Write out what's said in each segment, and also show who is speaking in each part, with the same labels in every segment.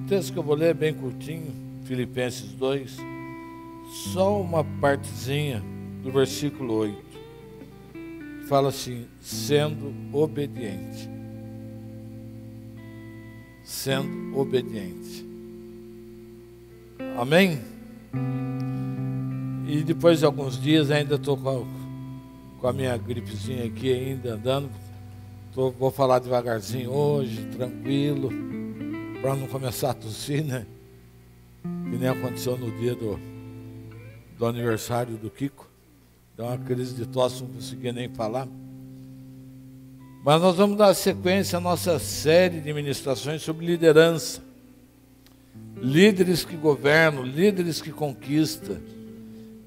Speaker 1: texto que eu vou ler é bem curtinho, Filipenses 2, só uma partezinha do versículo 8. Fala assim: sendo obediente. Sendo obediente. Amém? E depois de alguns dias, ainda estou com a minha gripezinha aqui ainda andando. Vou falar devagarzinho hoje, tranquilo, para não começar a tossir, né? Que nem aconteceu no dia do aniversário do Kiko. Deu uma crise de tosse, não conseguia nem falar. Mas nós vamos dar sequência à nossa série de ministrações sobre liderança. Líderes que governam, líderes que conquistam,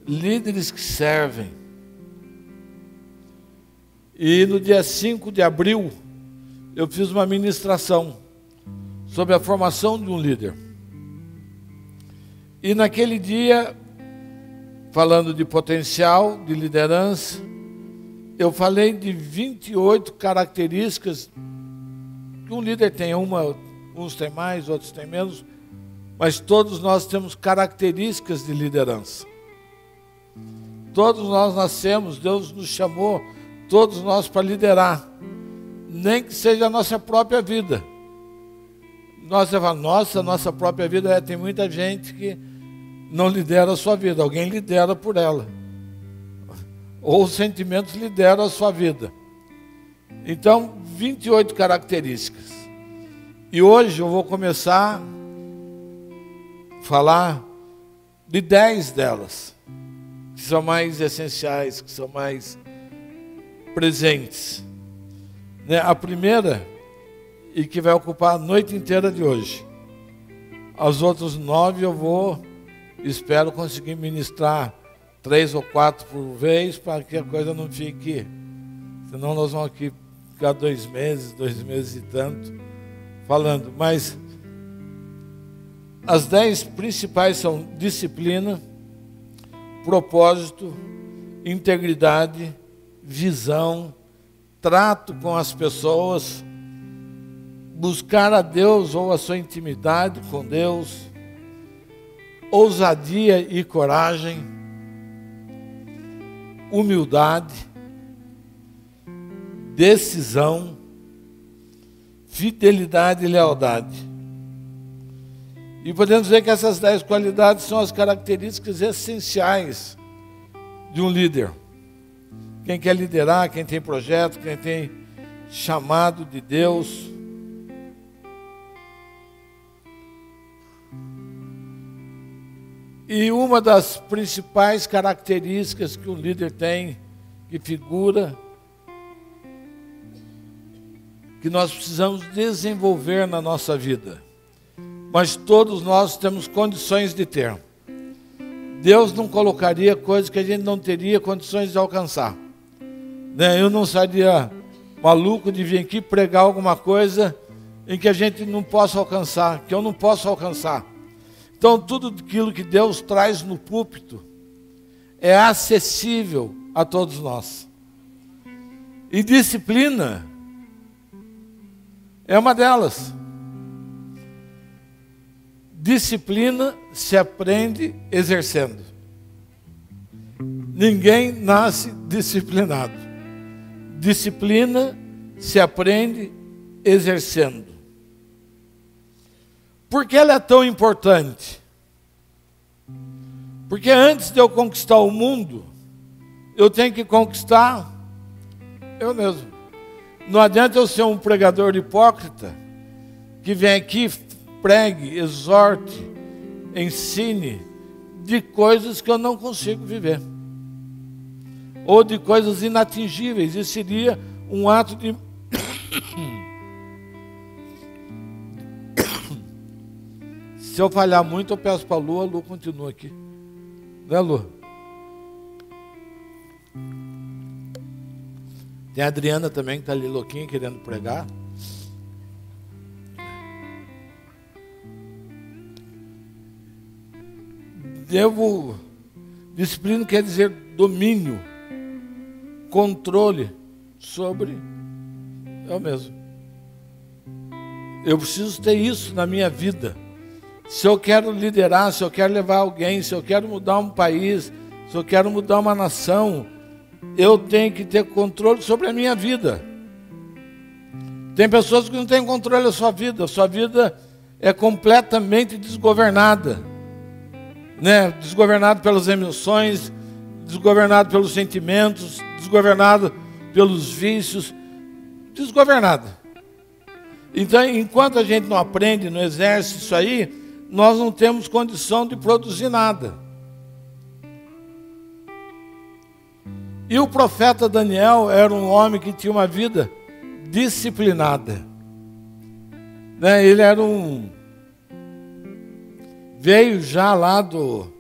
Speaker 1: líderes que servem. E no dia 5 de abril, eu fiz uma ministração sobre a formação de um líder. E naquele dia, falando de potencial, de liderança, eu falei de 28 características que um líder tem. Uns têm mais, outros têm menos, mas todos nós temos características de liderança. Todos nós nascemos, Deus nos chamou, todos nós, para liderar, nem que seja a nossa própria vida. Você fala, nossa própria vida, tem muita gente que não lidera a sua vida, alguém lidera por ela. Ou os sentimentos lideram a sua vida. Então, 28 características. E hoje eu vou começar a falar de 10 delas, que são mais essenciais, que são mais presentes. A primeira, e que vai ocupar a noite inteira de hoje. As outras 9 espero conseguir ministrar 3 ou 4 por vez, para que a coisa não fique, senão nós vamos aqui ficar 2 meses e tanto, falando. Mas as 10 principais são disciplina, propósito, integridade, visão, trato com as pessoas, buscar a Deus ou a sua intimidade com Deus, ousadia e coragem, humildade, decisão, fidelidade e lealdade. E podemos dizer que essas 10 qualidades são as características essenciais de um líder. Quem quer liderar, quem tem projeto, quem tem chamado de Deus. E uma das principais características que um líder tem, que figura, que nós precisamos desenvolver na nossa vida, mas todos nós temos condições de ter. Deus não colocaria coisas que a gente não teria condições de alcançar. Eu não seria maluco de vir aqui pregar alguma coisa em que a gente não possa alcançar, que eu não posso alcançar. Então, tudo aquilo que Deus traz no púlpito é acessível a todos nós. E disciplina é uma delas. Disciplina se aprende exercendo. Ninguém nasce disciplinado. Disciplina se aprende exercendo. Por que ela é tão importante? Porque antes de eu conquistar o mundo, eu tenho que conquistar eu mesmo. Não adianta eu ser um pregador hipócrita, que vem aqui, pregue, exorte, ensine de coisas que eu não consigo viver. Ou de coisas inatingíveis. Isso seria um ato de... Se eu falhar muito, eu peço para a Lu continua aqui. Né, Lu? Tem a Adriana também, que está ali louquinha, querendo pregar. Disciplina quer dizer domínio, controle sobre eu mesmo. Eu preciso ter isso na minha vida. Se eu quero liderar, se eu quero levar alguém, se eu quero mudar um país, se eu quero mudar uma nação, eu tenho que ter controle sobre a minha vida. Tem pessoas que não têm controle da sua vida é completamente desgovernada, né? Desgovernado pelas emoções, desgovernado pelos sentimentos, desgovernado pelos vícios, desgovernada. Então, enquanto a gente não aprende, não exerce isso aí, nós não temos condição de produzir nada. E o profeta Daniel era um homem que tinha uma vida disciplinada, né? Ele era veio já lá do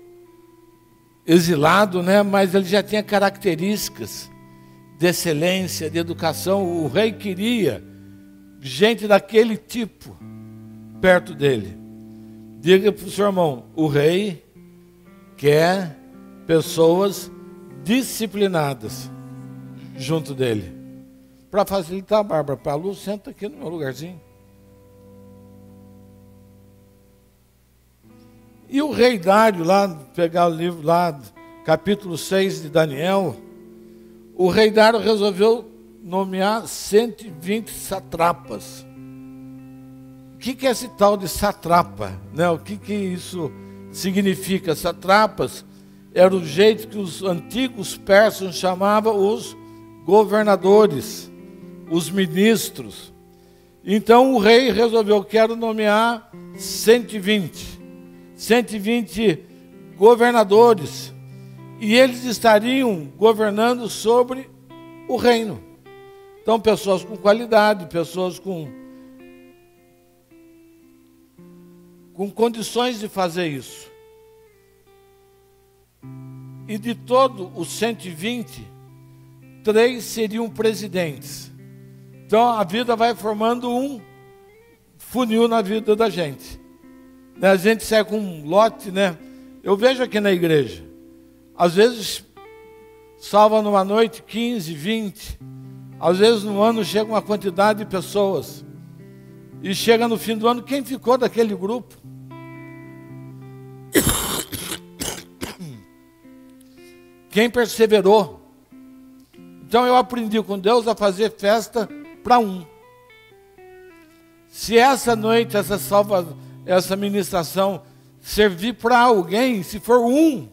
Speaker 1: exilado, né? Mas ele já tinha características de excelência, de educação. O rei queria gente daquele tipo perto dele. Diga para o seu irmão, o rei quer pessoas disciplinadas junto dele. Para facilitar, Bárbara, para a Lu, senta aqui no meu lugarzinho. E o rei Dário, lá, pegar o livro lá, capítulo 6 de Daniel, o rei Dário resolveu nomear 120 satrapas. O que é esse tal de satrapa, né? O que isso significa? Satrapas era o jeito que os antigos persas chamavam os governadores, os ministros. Então o rei resolveu, quero nomear 120 governadores, e eles estariam governando sobre o reino. Então pessoas com qualidade, pessoas com condições de fazer isso. E de todos os 120, 3 seriam presidentes. Então a vida vai formando um funil na vida da gente. A gente sai com um lote, né? Eu vejo aqui na igreja, às vezes salva numa noite 15, 20, às vezes no ano chega uma quantidade de pessoas, e chega no fim do ano, quem ficou daquele grupo? Quem perseverou? Então eu aprendi com Deus a fazer festa para um. Se essa noite, essa ministração servir para alguém, se for um,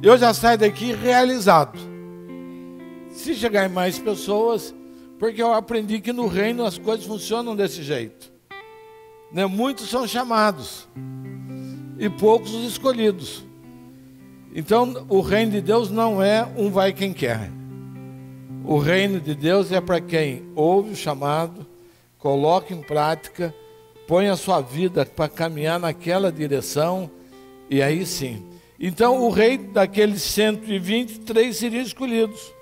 Speaker 1: eu já saio daqui realizado. Se chegar em mais pessoas, porque eu aprendi que no reino as coisas funcionam desse jeito, né? Muitos são chamados e poucos os escolhidos. Então o reino de Deus não é um vai quem quer. O reino de Deus é para quem ouve o chamado, coloca em prática, põe a sua vida para caminhar naquela direção, e aí sim. Então o rei daqueles 123 seriam escolhidos.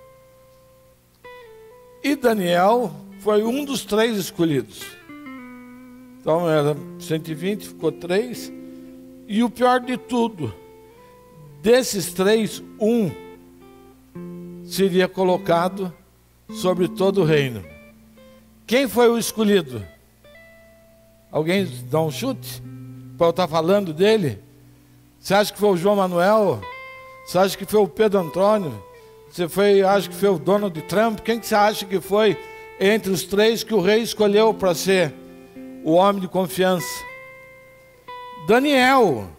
Speaker 1: E Daniel foi um dos 3 escolhidos. Então era 120, ficou 3. E o pior de tudo, desses 3, um seria colocado sobre todo o reino. Quem foi o escolhido? Alguém dá um chute para eu estar falando dele? Você acha que foi o João Manuel? Você acha que foi o Pedro Antônio? Você acha que foi o Donald Trump? Quem que você acha que foi entre os 3 que o rei escolheu para ser o homem de confiança? Daniel,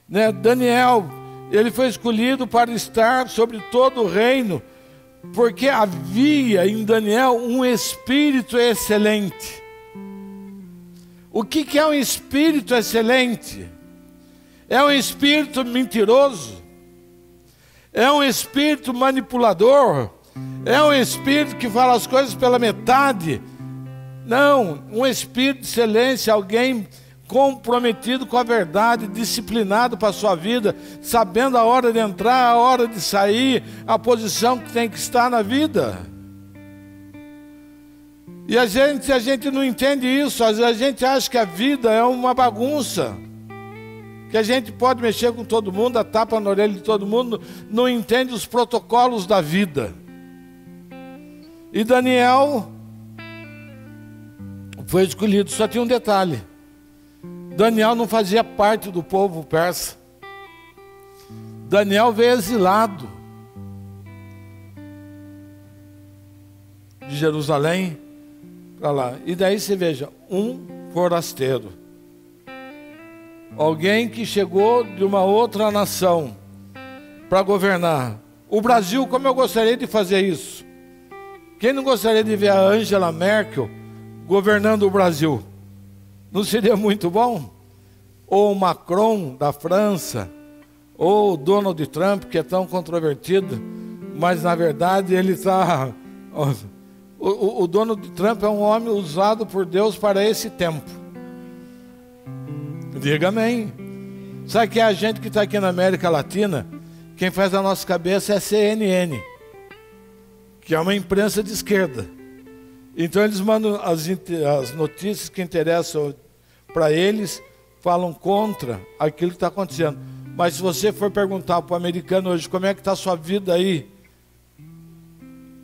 Speaker 1: né? Daniel, ele foi escolhido para estar sobre todo o reino, porque havia em Daniel um espírito excelente. O que é um espírito excelente? É um espírito mentiroso? É um espírito manipulador? É um espírito que fala as coisas pela metade? Não, um espírito de excelência, alguém comprometido com a verdade, disciplinado para a sua vida, sabendo a hora de entrar, a hora de sair, a posição que tem que estar na vida. E a gente não entende isso, a gente acha que a vida é uma bagunça, que a gente pode mexer com todo mundo, a tapa na orelha de todo mundo, não entende os protocolos da vida. E Daniel foi escolhido, só tinha um detalhe. Daniel não fazia parte do povo persa. Daniel veio exilado de Jerusalém para lá. E daí você veja, um forasteiro. Alguém que chegou de uma outra nação para governar. O Brasil, como eu gostaria de fazer isso? Quem não gostaria de ver a Angela Merkel governando o Brasil? Não seria muito bom? Ou o Macron da França, ou o Donald Trump, que é tão controvertido, mas na verdade ele está... O Donald Trump é um homem usado por Deus para esse tempo. Diga amém. Sabe que é a gente que está aqui na América Latina, quem faz a nossa cabeça é a CNN, que é uma imprensa de esquerda. Então eles mandam as notícias que interessam para eles, falam contra aquilo que está acontecendo. Mas se você for perguntar para o americano hoje como é que está a sua vida aí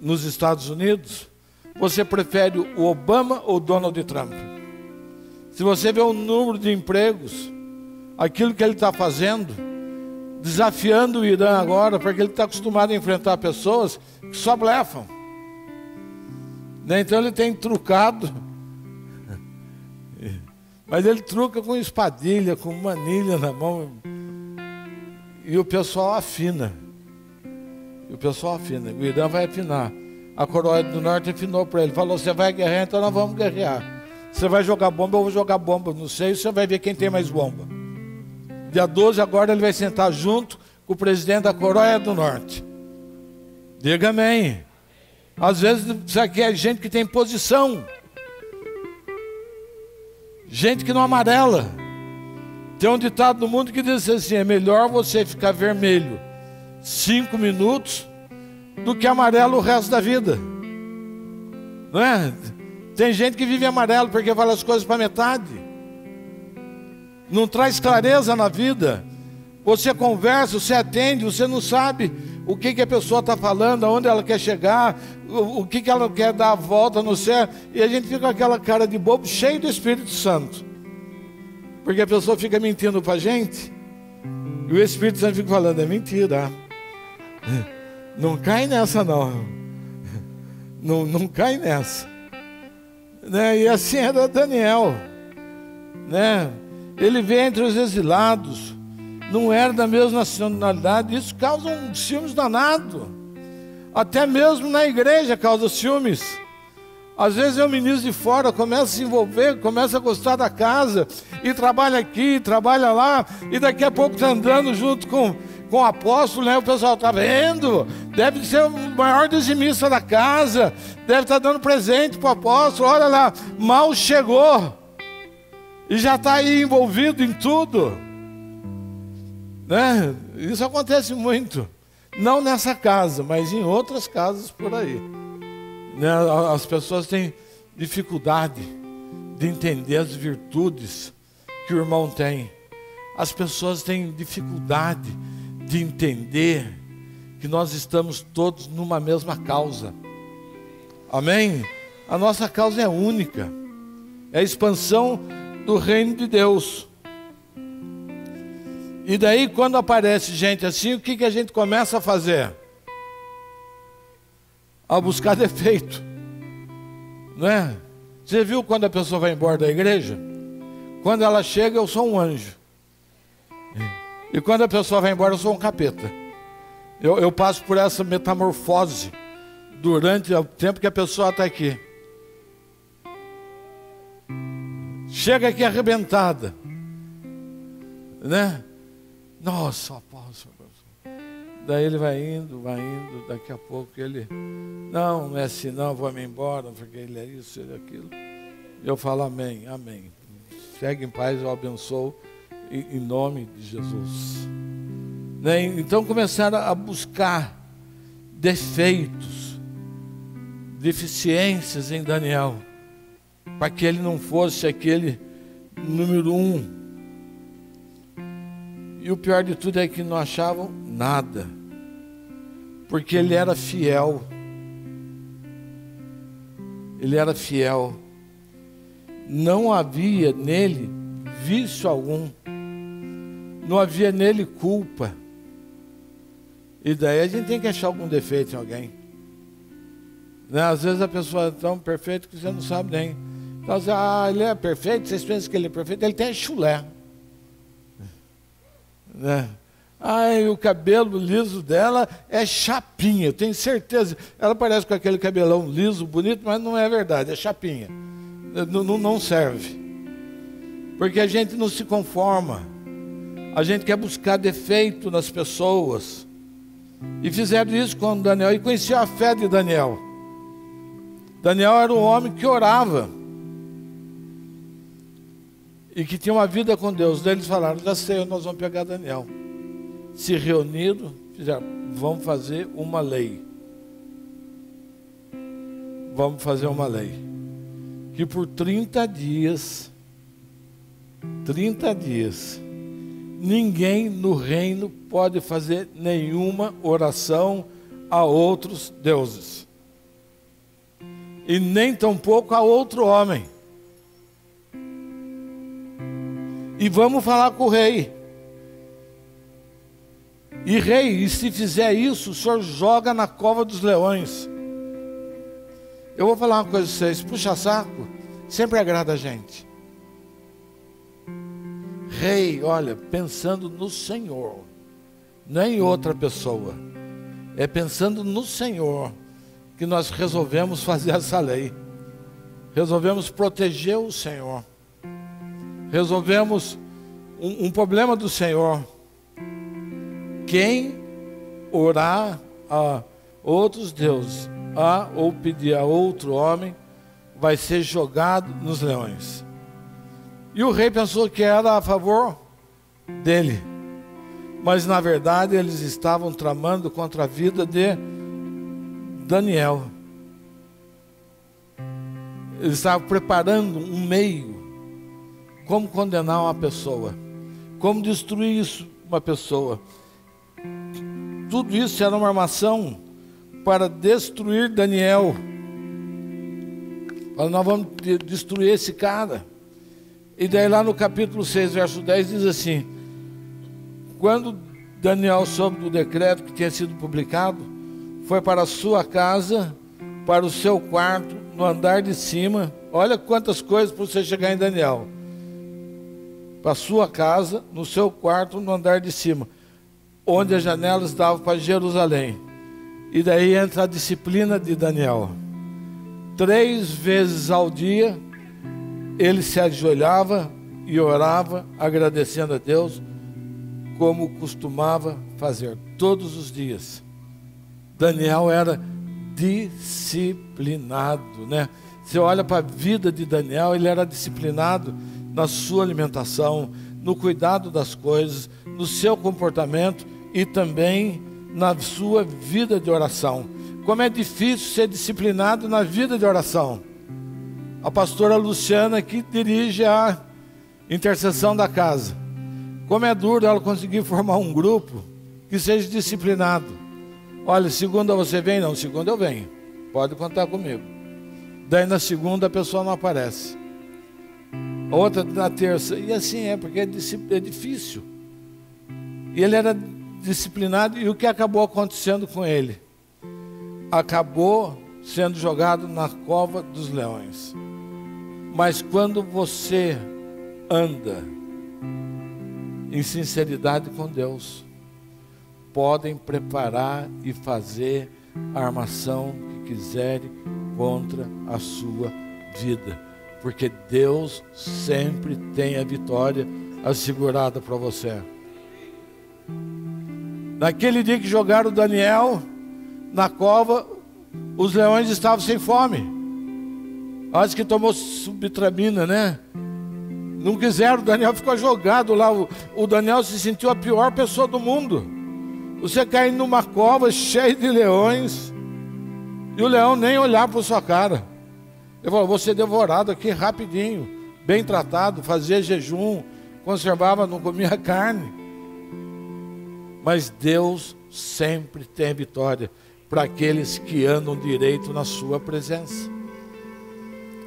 Speaker 1: nos Estados Unidos, você prefere o Obama ou o Donald Trump? Se você vê o número de empregos, aquilo que ele está fazendo, desafiando o Irã agora, porque ele está acostumado a enfrentar pessoas que só blefam. Então ele tem trucado, mas ele truca com espadilha, com manilha na mão, e o pessoal afina. O Irã vai afinar. A Coreia do Norte afinou para ele, falou: você vai guerrear, então nós vamos guerrear. Você vai jogar bomba, eu vou jogar bomba. Não sei, você vai ver quem tem mais bomba. Dia 12 agora ele vai sentar junto com o presidente da Coreia do Norte. Diga amém. Às vezes isso aqui é gente que tem posição, gente que não amarela. Tem um ditado no mundo que diz assim: é melhor você ficar vermelho 5 minutos do que amarelo o resto da vida. Não é? Tem gente que vive amarelo porque fala as coisas para metade, não traz clareza na vida. Você conversa, você atende, você não sabe o que a pessoa está falando, aonde ela quer chegar, o que ela quer dar a volta no céu, e a gente fica com aquela cara de bobo, cheio do Espírito Santo, porque a pessoa fica mentindo para a gente, e o Espírito Santo fica falando: é mentira, não cai nessa não, não cai nessa, né? E assim era Daniel, né? Ele veio entre os exilados, não era da mesma nacionalidade. Isso causa ciúmes danado. Até mesmo na igreja causa ciúmes. Às vezes eu, ministro de fora, começo a se envolver, começo a gostar da casa, e trabalha aqui, trabalha lá, e daqui a pouco está andando junto com o apóstolo, né? O pessoal está vendo, deve ser o maior dizimista da casa, deve estar dando presente para o apóstolo, olha lá, mal chegou, e já está aí envolvido em tudo, né? Isso acontece muito, não nessa casa, mas em outras casas por aí, né? As pessoas têm dificuldade de entender as virtudes que o irmão tem. As pessoas têm dificuldade de entender que nós estamos todos numa mesma causa. Amém? A nossa causa é única, é a expansão do reino de Deus. E daí, quando aparece gente assim, o que a gente começa a fazer? A buscar defeito, não é? Você viu quando a pessoa vai embora da igreja? Quando ela chega, eu sou um anjo, e quando a pessoa vai embora, eu sou um capeta. Eu passo por essa metamorfose durante o tempo que a pessoa está aqui. Chega aqui arrebentada, né? Nossa, apóstolo. Daí ele vai indo, daqui a pouco ele... Não é assim não, vou-me embora, porque ele é isso, ele é aquilo. Eu falo amém, amém. Segue em paz, eu abençoo em nome de Jesus. Né? Então começaram a buscar defeitos, deficiências em Daniel, para que ele não fosse aquele número 1. E o pior de tudo é que não achavam nada, porque ele era fiel. Ele era fiel. Não havia nele vício algum, não havia nele culpa. E daí a gente tem que achar algum defeito em alguém, né? Às vezes a pessoa é tão perfeita que você não sabe nem. Então, você, ele é perfeito, vocês pensam que ele é perfeito, ele tem chulé, né? E o cabelo liso dela é chapinha, eu tenho certeza. Ela parece com aquele cabelão liso, bonito, mas não é verdade, é chapinha. Não serve. Porque a gente não se conforma. A gente quer buscar defeito nas pessoas. E fizeram isso com Daniel. E conheciam a fé de Daniel. Daniel era um homem que orava. E que tinha uma vida com Deus. Daí eles falaram, já sei, nós vamos pegar Daniel. Se reuniram, fizeram, vamos fazer uma lei. Vamos fazer uma lei. Que por 30 dias, ninguém no reino pode fazer nenhuma oração a outros deuses. E nem tampouco a outro homem. E vamos falar com o rei. E rei, e se fizer isso, o senhor joga na cova dos leões. Eu vou falar uma coisa para vocês, puxa-saco sempre agrada a gente. Rei, olha, pensando no Senhor, não é em outra pessoa, é pensando no Senhor que nós resolvemos fazer essa lei. Resolvemos proteger o Senhor. Resolvemos um problema do Senhor. Quem orar a outros deuses, ou pedir a outro homem, vai ser jogado nos leões. E o rei pensou que era a favor dele. Mas na verdade eles estavam tramando contra a vida de Daniel. Eles estavam preparando um meio. Como condenar uma pessoa. Como destruir uma pessoa. Tudo isso era uma armação para destruir Daniel. Nós vamos destruir esse cara. E daí lá no capítulo 6, verso 10, diz assim: quando Daniel soube do decreto que tinha sido publicado, foi para a sua casa, para o seu quarto, no andar de cima. Olha quantas coisas para você chegar em Daniel. Para a sua casa, no seu quarto, no andar de cima, onde as janelas davam para Jerusalém. E daí entra a disciplina de Daniel. 3 vezes ao dia, ele se ajoelhava e orava, agradecendo a Deus, como costumava fazer todos os dias. Daniel era disciplinado, né? Você olha para a vida de Daniel, ele era disciplinado na sua alimentação, no cuidado das coisas, no seu comportamento e também na sua vida de oração. Como é difícil ser disciplinado na vida de oração. A pastora Luciana, que dirige a intercessão da casa. Como é duro ela conseguir formar um grupo que seja disciplinado. Olha, segunda você vem? Não, segunda eu venho. Pode contar comigo. Daí na segunda a pessoa não aparece. Outra na terça. E assim porque é difícil. E ele era disciplinado. E o que acabou acontecendo com ele? Acabou sendo jogado na cova dos leões. Mas quando você anda em sinceridade com Deus, podem preparar e fazer a armação que quiserem contra a sua vida, porque Deus sempre tem a vitória assegurada para você. Naquele dia que jogaram Daniel na cova, os leões estavam sem fome. Acho que tomou subtramina, né? Não quiseram, o Daniel ficou jogado lá. O Daniel se sentiu a pior pessoa do mundo. Você cai numa cova cheia de leões e o leão nem olhar para sua cara. Ele falou, vou ser devorado aqui rapidinho, bem tratado, fazia jejum, conservava, não comia carne. Mas Deus sempre tem vitória para aqueles que andam direito na sua presença.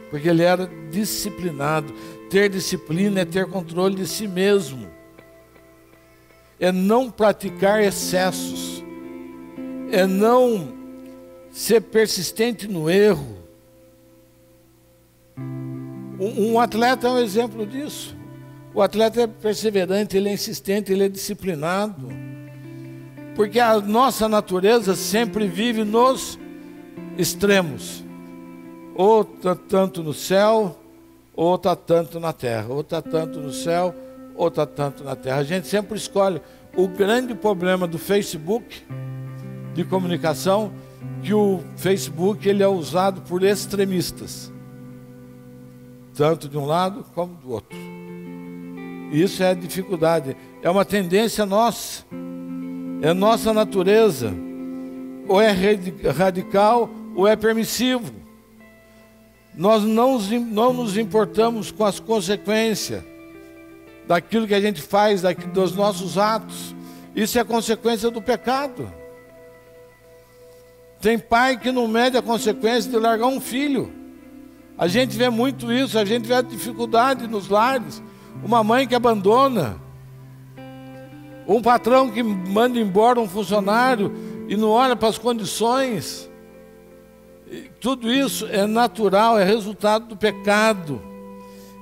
Speaker 1: Porque ele era disciplinado. Ter disciplina é ter controle de si mesmo. É não praticar excessos. É não ser persistente no erro. Um atleta é um exemplo disso. O atleta é perseverante, ele é insistente, ele é disciplinado. Porque a nossa natureza sempre vive nos extremos. Ou está tanto no céu, ou está tanto na terra. Ou está tanto no céu, ou está tanto na terra. A gente sempre escolhe. O grande problema do Facebook, de comunicação, que o Facebook ele é usado por extremistas. Tanto de um lado como do outro. Isso é a dificuldade. É uma tendência nossa. É nossa natureza. Ou é radical ou é permissivo. Nós não nos importamos com as consequências daquilo que a gente faz, dos nossos atos. Isso é consequência do pecado. Tem pai que não mede a consequência de largar um filho. A gente vê muito isso, a gente vê a dificuldade nos lares. Uma mãe que abandona. Um patrão que manda embora um funcionário e não olha para as condições. Tudo isso é natural, é resultado do pecado.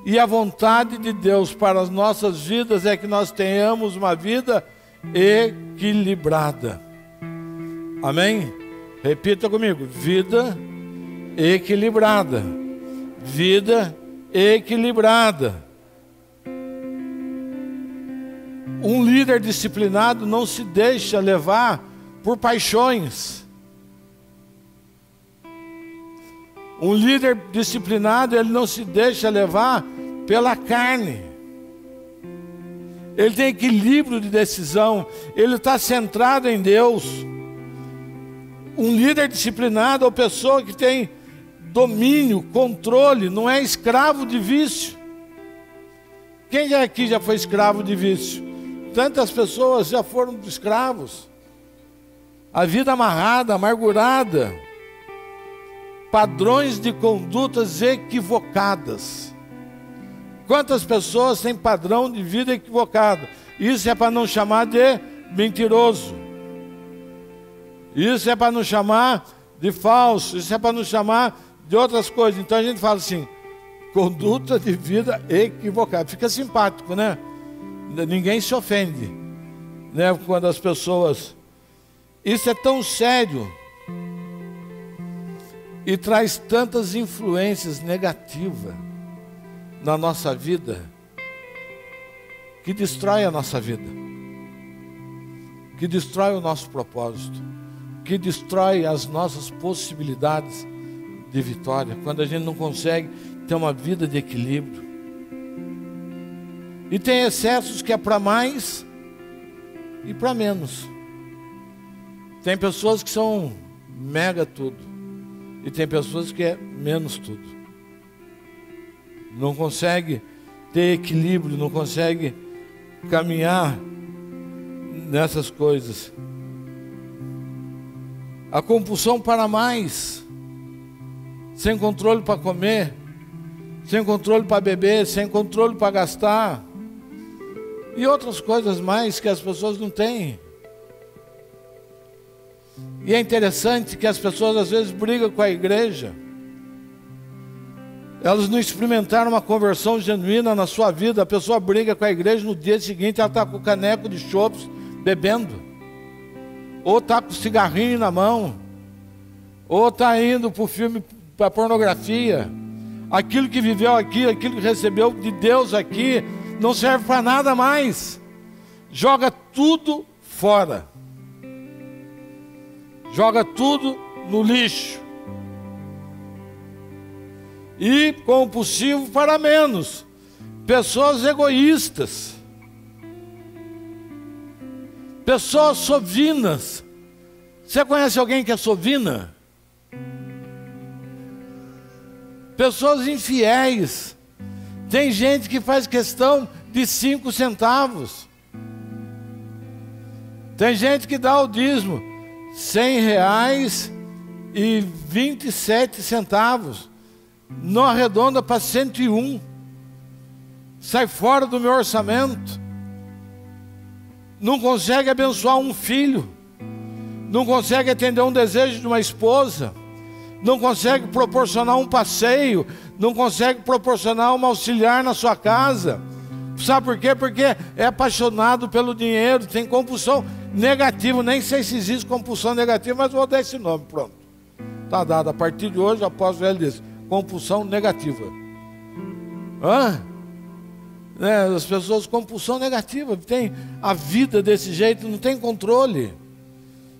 Speaker 1: E a vontade de Deus para as nossas vidas é que nós tenhamos uma vida equilibrada. Amém? Repita comigo: vida equilibrada. Vida equilibrada. Um líder disciplinado não se deixa levar por paixões. Um líder disciplinado, ele não se deixa levar pela carne. Ele tem equilíbrio de decisão. Ele está centrado em Deus. Um líder disciplinado é uma pessoa que tem domínio, controle, não é escravo de vício. Quem aqui já foi escravo de vício? Tantas pessoas já foram escravos. A vida amarrada, amargurada. Padrões de condutas equivocadas. Quantas pessoas têm padrão de vida equivocado? Isso é para não chamar de mentiroso. Isso é para não chamar de falso. Isso é para não chamar de outras coisas. Então a gente fala assim: conduta de vida equivocada. Fica simpático, né? Ninguém se ofende, né? Quando as pessoas... Isso é tão sério e traz tantas influências negativas na nossa vida, que destrói a nossa vida, que destrói o nosso propósito, que destrói as nossas possibilidades de vitória, quando a gente não consegue ter uma vida de equilíbrio. E tem excessos que é para mais e para menos. Tem pessoas que são mega tudo, e tem pessoas que é menos tudo. Não consegue ter equilíbrio, não consegue caminhar nessas coisas. A compulsão para mais, sem controle para comer, sem controle para beber, sem controle para gastar, e outras coisas mais que as pessoas não têm. E é interessante que as pessoas às vezes brigam com a igreja. Elas não experimentaram uma conversão genuína na sua vida. A pessoa briga com a igreja, no dia seguinte ela está com o caneco de chopps bebendo, ou está com o cigarrinho na mão, ou está indo para o filme, para a pornografia. Aquilo que viveu aqui, aquilo que recebeu de Deus aqui, não serve para nada mais. Joga tudo fora. Joga tudo no lixo. E compulsivo para menos. Pessoas egoístas. Pessoas sovinas. Você conhece alguém que é sovina? Pessoas infiéis. Tem gente que faz questão de 5 centavos. Tem gente que dá o dízimo R$100,27. Não arredonda para 101. sai fora do meu orçamento, não consegue abençoar um filho, não consegue atender um desejo de uma esposa, não consegue proporcionar um passeio, não consegue proporcionar um auxiliar na sua casa. Sabe por quê? Porque é apaixonado pelo dinheiro, tem compulsão negativa. Nem sei se existe compulsão negativa, mas vou dar esse nome, pronto. Está dado, a partir de hoje, após ele diz, compulsão negativa. As pessoas com compulsão negativa, tem a vida desse jeito, não tem controle.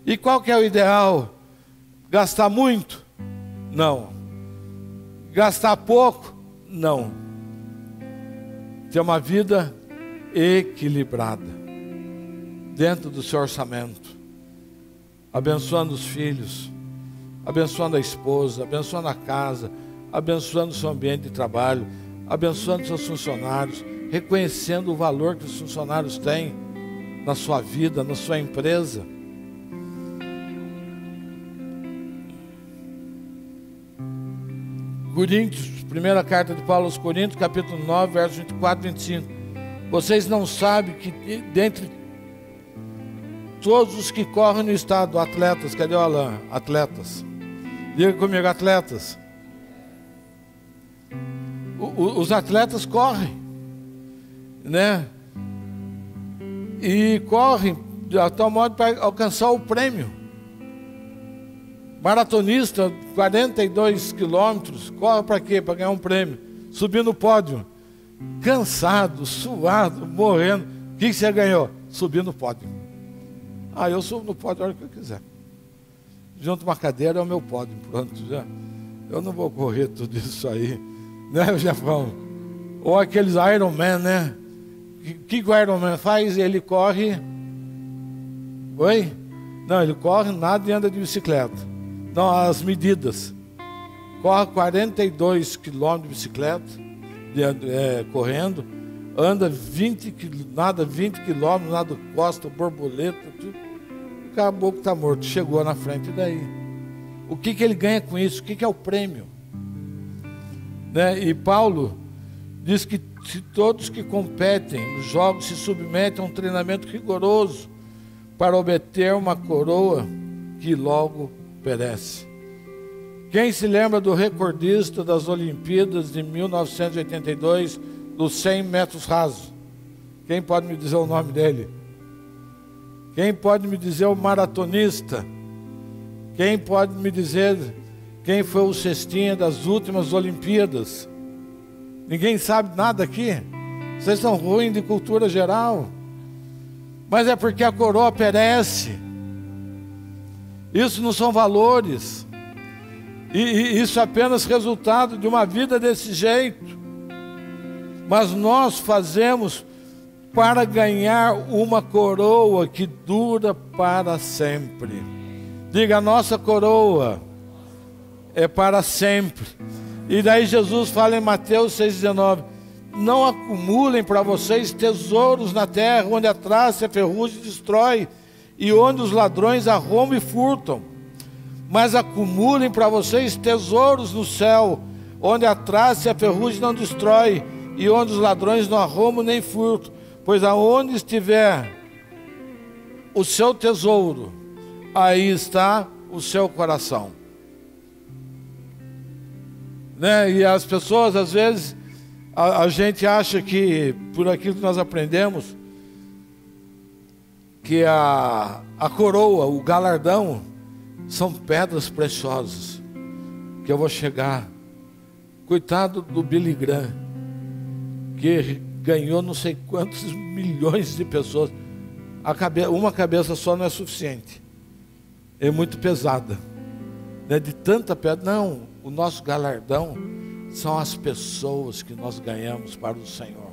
Speaker 1: E qual que é o ideal? Gastar muito? Não. Gastar pouco? Não. Ter uma vida equilibrada, dentro do seu orçamento, abençoando os filhos, abençoando a esposa, abençoando a casa, abençoando o seu ambiente de trabalho, abençoando seus funcionários, reconhecendo o valor que os funcionários têm na sua vida, na sua empresa. Coríntios, primeira carta de Paulo aos Coríntios, capítulo 9, versos 24 e 25. Vocês não sabem que dentre todos os que correm no estado, atletas, cadê o Alain? Atletas. Diga comigo, atletas. Os atletas correm, né? E correm de tal modo para alcançar o prêmio. Maratonista, 42 quilômetros, corre para quê? Para ganhar um prêmio. Subir no pódio, cansado, suado, morrendo. O que você ganhou? Subir no pódio. Eu subo no pódio a hora que eu quiser. Junto uma cadeira é o meu pódio, pronto. Já. Eu não vou correr tudo isso aí, né, Jefão? Ou aqueles Ironman, né? O que o Ironman faz? Ele corre... Oi? Não, ele corre, nada e anda de bicicleta. Não, as medidas. Corre 42 quilômetros de bicicleta, correndo, anda 20 quilômetros, nada costa, borboleta, tudo. Acabou que está morto, chegou na frente, e daí? O que ele ganha com isso? O que é o prêmio? Né? E Paulo diz que se todos que competem nos jogos se submetem a um treinamento rigoroso para obter uma coroa que logo perece. Quem se lembra do recordista das Olimpíadas de 1982, dos 100 metros rasos? Quem pode me dizer o nome dele? Quem pode me dizer o maratonista? Quem pode me dizer quem foi o cestinha das últimas Olimpíadas? Ninguém sabe nada aqui? Vocês são ruins de cultura geral. Mas é porque a coroa perece. Isso não são valores. E isso é apenas resultado de uma vida desse jeito. Mas nós fazemos para ganhar uma coroa que dura para sempre. Diga, a nossa coroa é para sempre. E daí Jesus fala em Mateus 6,19: não acumulem para vocês tesouros na terra, onde a traça e a ferrugem destrói, e onde os ladrões arrombam e furtam. Mas acumulem para vocês tesouros no céu, onde a traça e a ferrugem não destrói, e onde os ladrões não arrombam nem furtam. Pois aonde estiver o seu tesouro, aí está o seu coração. Né? E as pessoas, às vezes, a gente acha que, por aquilo que nós aprendemos, que a coroa, o galardão, são pedras preciosas, que eu vou chegar. Coitado do Billy Graham, que ganhou não sei quantos milhões de pessoas. Uma cabeça só não é suficiente, é muito pesada, né? De tanta pedra. Não, o nosso galardão são as pessoas que nós ganhamos para o Senhor.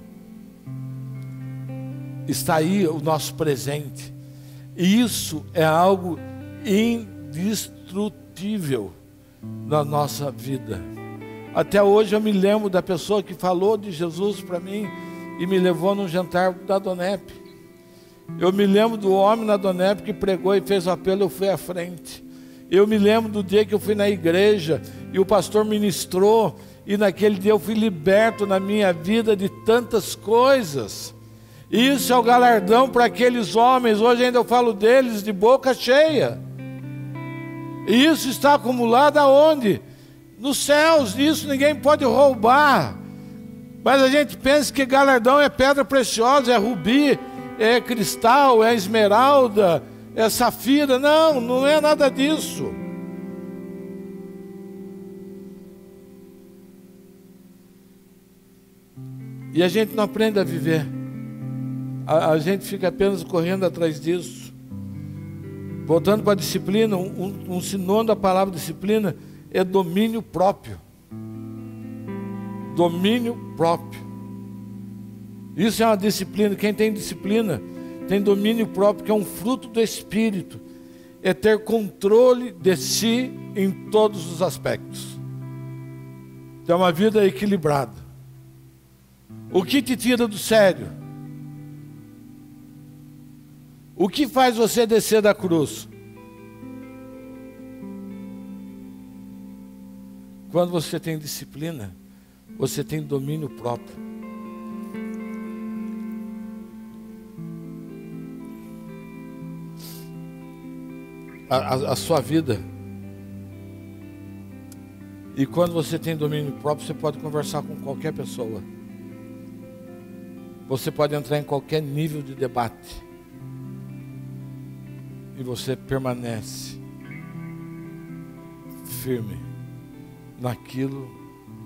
Speaker 1: Está aí o nosso presente. E isso é algo indestrutível na nossa vida. Até hoje eu me lembro da pessoa que falou de Jesus para mim e me levou num jantar da Donep. Eu me lembro do homem na Donep que pregou e fez o apelo, eu fui à frente. Eu me lembro do dia que eu fui na igreja e o pastor ministrou e naquele dia eu fui liberto na minha vida de tantas coisas. Isso é o galardão para aqueles homens. Hoje ainda eu falo deles de boca cheia. E isso está acumulado aonde? Nos céus. Isso ninguém pode roubar. Mas a gente pensa que galardão é pedra preciosa, é rubi, é cristal, é esmeralda, é safira. Não, não é nada disso. E a gente não aprende a viver. A gente fica apenas correndo atrás disso. Voltando para a disciplina, um sinônimo da palavra disciplina é domínio próprio. Domínio próprio. Isso é uma disciplina. Quem tem disciplina tem domínio próprio, que é um fruto do Espírito. É ter controle de si em todos os aspectos. É uma vida equilibrada. O que te tira do sério? O que faz você descer da cruz? Quando você tem disciplina, você tem domínio próprio. A sua vida. E quando você tem domínio próprio, você pode conversar com qualquer pessoa. Você pode entrar em qualquer nível de debate. E você permanece firme naquilo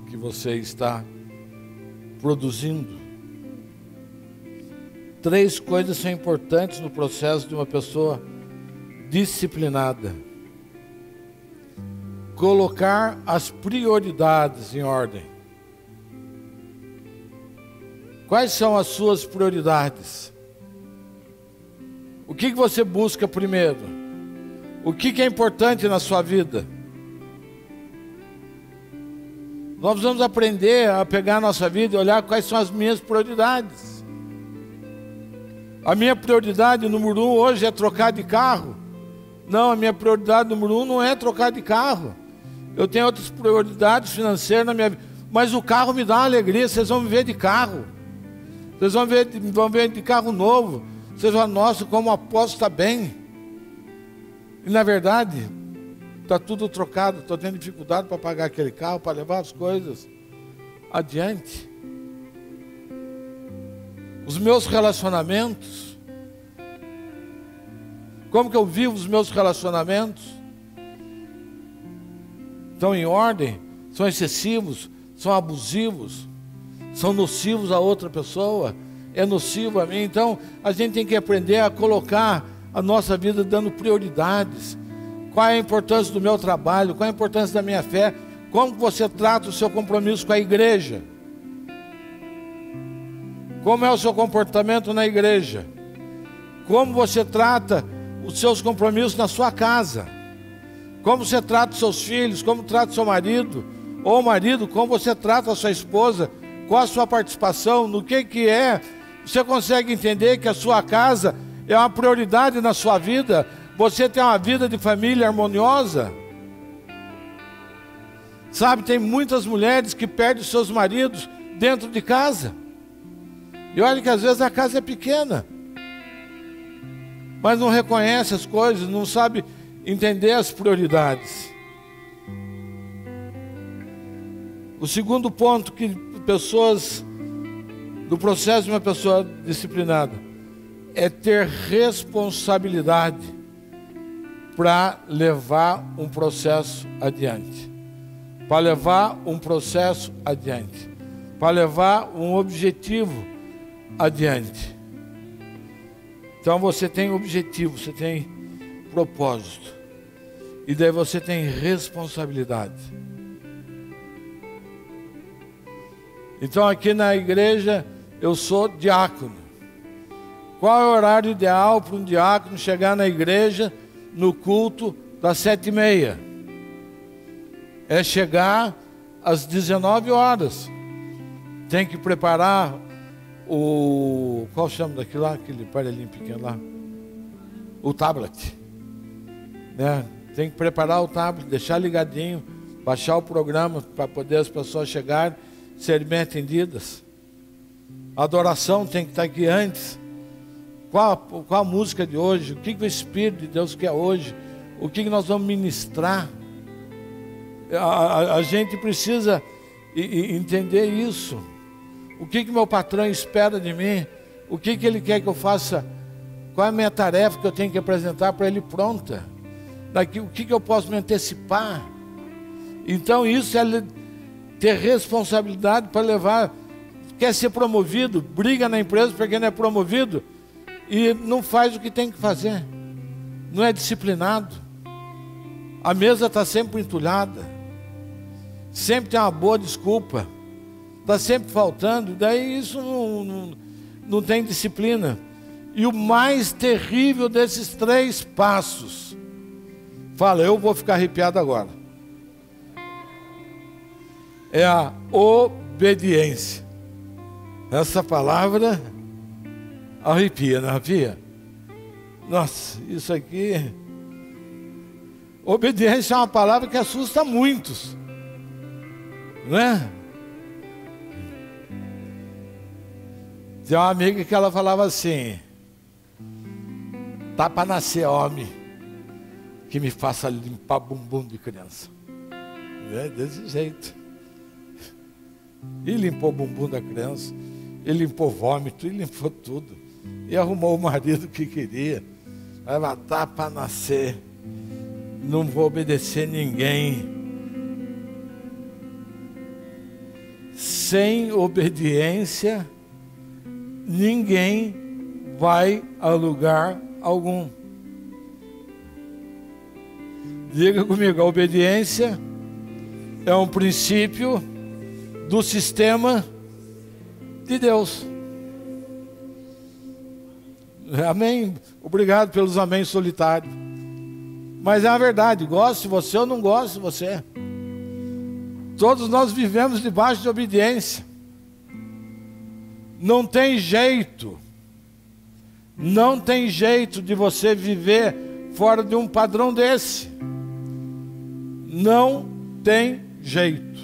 Speaker 1: que você está produzindo. 3 coisas são importantes no processo de uma pessoa disciplinada: colocar as prioridades em ordem. Quais são as suas prioridades? O que você busca primeiro? O que é importante na sua vida? Nós vamos aprender a pegar a nossa vida e olhar quais são as minhas prioridades. A minha prioridade número 1 hoje é trocar de carro. Não, a minha prioridade número 1 não é trocar de carro. Eu tenho outras prioridades financeiras na minha vida. Mas o carro me dá uma alegria. Vocês vão me ver de carro. Vocês vão ver de carro novo. Vocês vão, nossa, como o apóstolo está bem. E na verdade, está tudo trocado. Estou tendo dificuldade para pagar aquele carro, para levar as coisas adiante. Os meus relacionamentos. Como que eu vivo os meus relacionamentos? Estão em ordem? São excessivos? São abusivos? São nocivos a outra pessoa? É nocivo a mim? Então a gente tem que aprender a colocar a nossa vida dando prioridades. Qual é a importância do meu trabalho? Qual é a importância da minha fé? Como você trata o seu compromisso com a igreja? Como é o seu comportamento na igreja? Como você trata os seus compromissos na sua casa? Como você trata os seus filhos? Como trata o seu marido? Ou marido, como você trata a sua esposa? Qual a sua participação? No que é? Você consegue entender que a sua casa é uma prioridade na sua vida? Você tem uma vida de família harmoniosa? Sabe, tem muitas mulheres que perdem os seus maridos dentro de casa. E olha que às vezes a casa é pequena, mas não reconhece as coisas, não sabe entender as prioridades. O segundo ponto que pessoas, do processo de uma pessoa disciplinada, é ter responsabilidade para levar um processo adiante. Para levar um processo adiante. Para levar um objetivo adiante. Então você tem objetivo, você tem propósito. E daí você tem responsabilidade. Então aqui na igreja eu sou diácono. Qual é o horário ideal para um diácono chegar na igreja no culto das 7h30? É chegar às 19 horas. Tem que preparar qual chama daquilo lá, aquele aparelhinho pequeno lá? O tablet, né? Tem que preparar o tablet, deixar ligadinho baixar o programa para poder as pessoas chegarem, serem bem atendidas. A adoração tem que estar aqui antes. Qual a música de hoje? O que o Espírito de Deus quer hoje? O que nós vamos ministrar? A gente precisa entender isso. O que meu patrão espera de mim? O que ele quer que eu faça? Qual é a minha tarefa que eu tenho que apresentar para ele pronta? O que eu posso me antecipar? Então isso é ter responsabilidade para levar. Quer ser promovido? Briga na empresa porque não é promovido e não faz o que tem que fazer. Não é disciplinado. A mesa está sempre entulhada. Sempre tem uma boa desculpa. Está sempre faltando. Daí isso não tem disciplina. E o mais terrível desses 3 passos. Fala, eu vou ficar arrepiado agora. É a obediência. Essa palavra arrepia, não arrepia? Nossa, isso aqui... Obediência é uma palavra que assusta muitos. Não é? Tem uma amiga que ela falava assim: tá para nascer homem que me faça limpar bumbum de criança. É desse jeito. E limpou o bumbum da criança, e limpou vômito, e limpou tudo. E arrumou o marido que queria. Vai matar para nascer. Não vou obedecer ninguém. Sem obediência, ninguém vai a lugar algum. Diga comigo, a obediência é um princípio do sistema de Deus. Amém? Obrigado pelos amém solitários. Mas é a verdade, goste de você ou não goste de você. Todos nós vivemos debaixo de obediência. Não tem jeito. Não tem jeito de você viver fora de um padrão desse. Não tem jeito.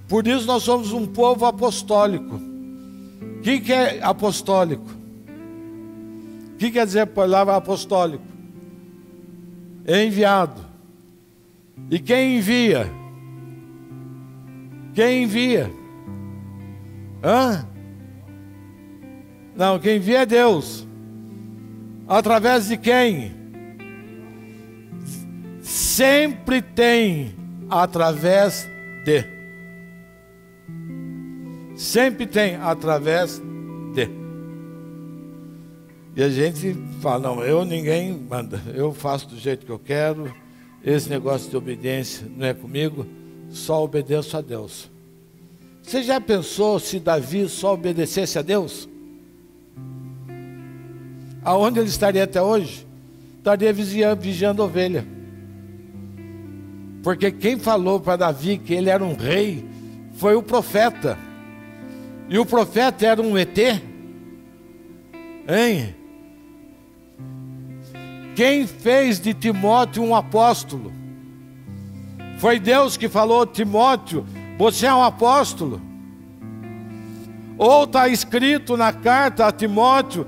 Speaker 1: Por isso nós somos um povo apostólico. O que é apostólico? O que quer dizer a palavra apostólico? É enviado. E quem envia? Quem envia? Hã? Não, quem envia é Deus. Através de quem? Sempre tem através de. Sempre tem através de. E a gente fala, não, ninguém manda. Eu faço do jeito que eu quero. Esse negócio de obediência não é comigo. Só obedeço a Deus. Você já pensou se Davi só obedecesse a Deus? Aonde ele estaria até hoje? Estaria vigiando ovelha. Porque quem falou para Davi que ele era um rei foi o profeta. E o profeta era um ET? Hein? Quem fez de Timóteo um apóstolo? Foi Deus que falou: Timóteo, você é um apóstolo. Ou está escrito na carta a Timóteo: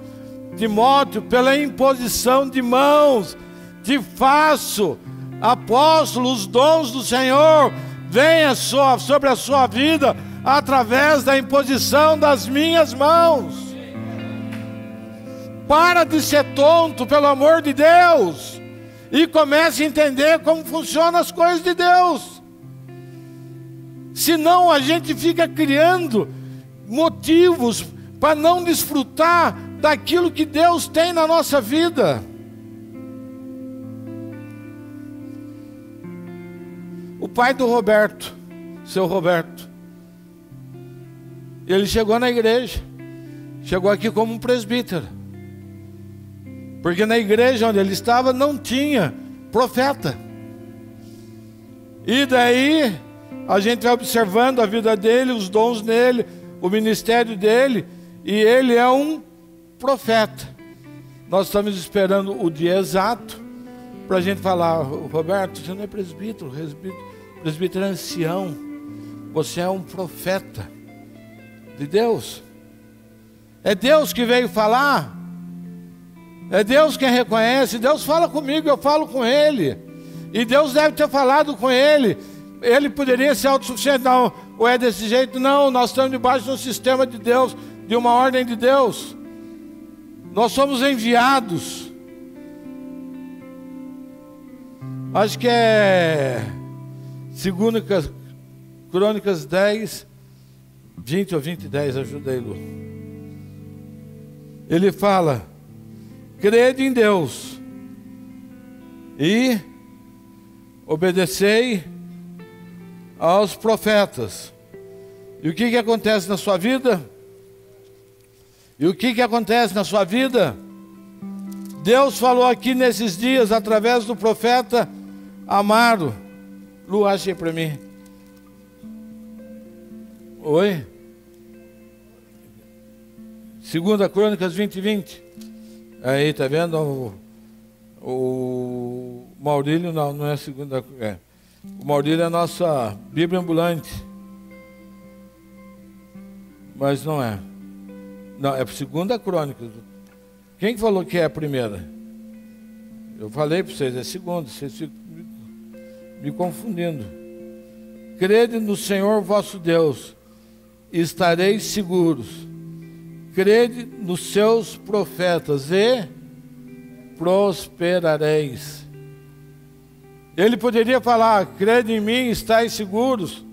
Speaker 1: Timóteo, pela imposição de mãos, te faço apóstolo, os dons do Senhor venham sobre a sua vida através da imposição das minhas mãos. Para de ser tonto, pelo amor de Deus, e comece a entender como funcionam as coisas de Deus. Senão a gente fica criando motivos para não desfrutar daquilo que Deus tem na nossa vida. O pai do Roberto, seu Roberto, ele chegou na igreja, chegou aqui como um presbítero, porque na igreja onde ele estava não tinha profeta. E daí a gente vai observando a vida dele, os dons dele, o ministério dele, e ele é um profeta. Nós estamos esperando o dia exato para a gente falar: Roberto, você não é presbítero, presbítero é ancião, você é um profeta de Deus. É Deus que veio falar, é Deus quem reconhece. Deus fala comigo, eu falo com Ele, e Deus deve ter falado com ele. Ele poderia ser autossuficiente? Não. Ou é desse jeito? Não, nós estamos debaixo de um sistema de Deus, de uma ordem de Deus. Nós somos enviados. Acho que é 2 Crônicas 10, 20 ou 20, 10, ajuda aí, Lu. Ele fala: crede em Deus e obedecei aos profetas. E o que acontece na sua vida? E o que acontece na sua vida? Deus falou aqui nesses dias através do profeta Amaro. Lu, acha aí para mim. Oi? 2 Crônicas 20, 20. Aí, tá vendo? O Maurílio, não é segunda. O Maurílio é a nossa Bíblia ambulante. Mas não é. Não, é 2 Crônicas. Quem falou que é a primeira? Eu falei para vocês, é segunda. Vocês ficam me confundindo. Crede no Senhor vosso Deus, e estareis seguros. Crede nos seus profetas e prosperareis. Ele poderia falar: crede em mim, estáis seguros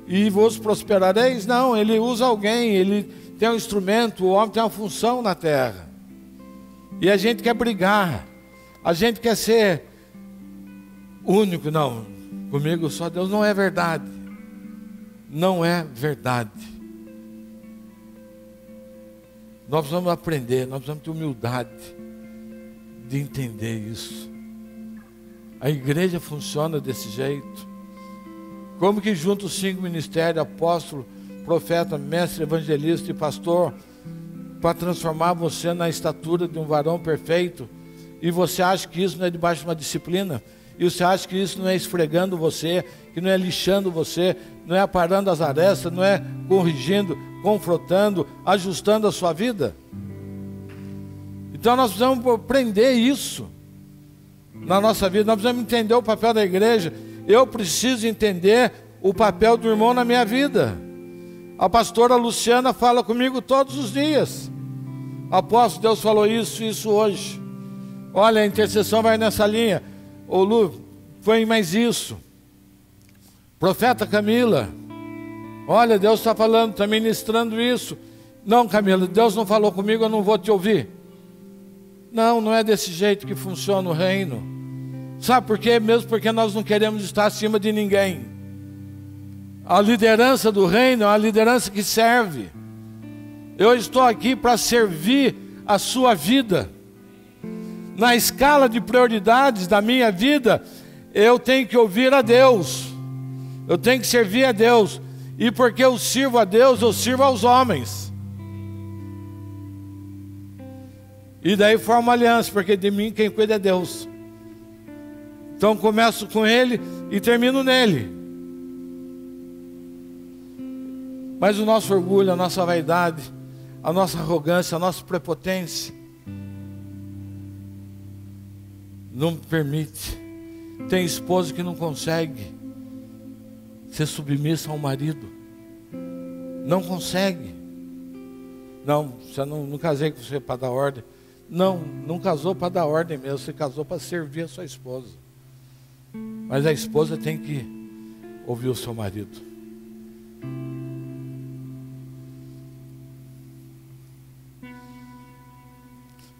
Speaker 1: e vos prosperareis. Não, ele usa alguém, ele tem um instrumento, o homem tem uma função na terra. E a gente quer brigar, a gente quer ser único. Não, comigo só Deus. Não é verdade. Não é verdade. Nós precisamos aprender, nós precisamos ter humildade de entender isso. A igreja funciona desse jeito. Como que junta os 5 ministérios: apóstolo, profeta, mestre, evangelista e pastor, para transformar você na estatura de um varão perfeito? E você acha que isso não é debaixo de uma disciplina? E você acha que isso não é esfregando você, que não é lixando você, não é aparando as arestas, não é corrigindo, confrontando, ajustando a sua vida? Então nós precisamos aprender isso na nossa vida. Nós precisamos entender o papel da igreja. Eu preciso entender o papel do irmão na minha vida. A pastora Luciana fala comigo todos os dias: apóstolo, Deus falou isso hoje. Olha, a intercessão vai nessa linha. Ô Lu, foi mais isso. Profeta Camila, olha, Deus está falando, está ministrando isso. Não, Camila, Deus não falou comigo, eu não vou te ouvir. Não, não é desse jeito que funciona o reino. Sabe por quê? Mesmo porque nós não queremos estar acima de ninguém. A liderança do reino é uma liderança que serve. Eu estou aqui para servir a sua vida. Na escala de prioridades da minha vida, eu tenho que ouvir a Deus. Eu tenho que servir a Deus. E porque eu sirvo a Deus, eu sirvo aos homens. E daí forma uma aliança, porque de mim quem cuida é Deus. Então começo com Ele e termino nele. Mas o nosso orgulho, a nossa vaidade, a nossa arrogância, a nossa prepotência não permite. Tem esposa que não consegue ser submissa ao marido. Não consegue. Não, você não casei com você para dar ordem. Não casou para dar ordem mesmo. Você casou para servir a sua esposa. Mas a esposa tem que ouvir o seu marido.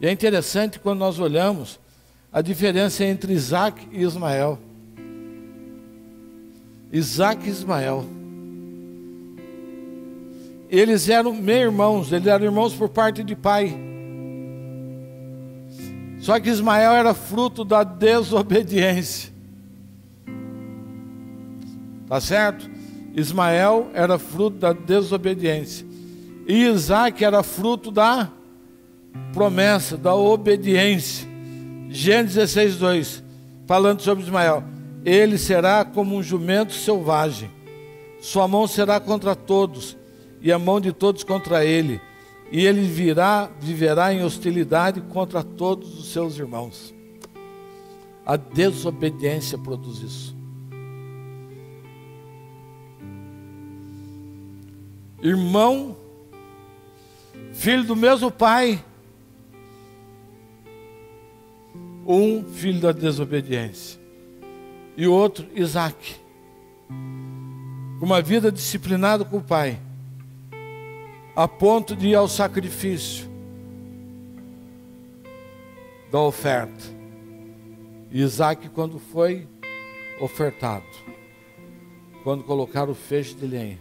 Speaker 1: E é interessante quando nós olhamos a diferença entre Isaac e Ismael. Isaac e Ismael, eles eram meio-irmãos, eles eram irmãos por parte de pai. Só que Ismael era fruto da desobediência. Tá certo? Ismael era fruto da desobediência. E Isaac era fruto da promessa, da obediência. Gênesis 16, 2. falando sobre Ismael: ele será como um jumento selvagem, sua mão será contra todos, e a mão de todos contra ele, e ele viverá em hostilidade contra todos os seus irmãos. A desobediência produz isso. Irmão, filho do mesmo pai, um filho da desobediência, e o outro, Isaac, uma vida disciplinada com o pai, a ponto de ir ao sacrifício da oferta. E Isaac, quando foi ofertado, quando colocaram o feixe de lenha,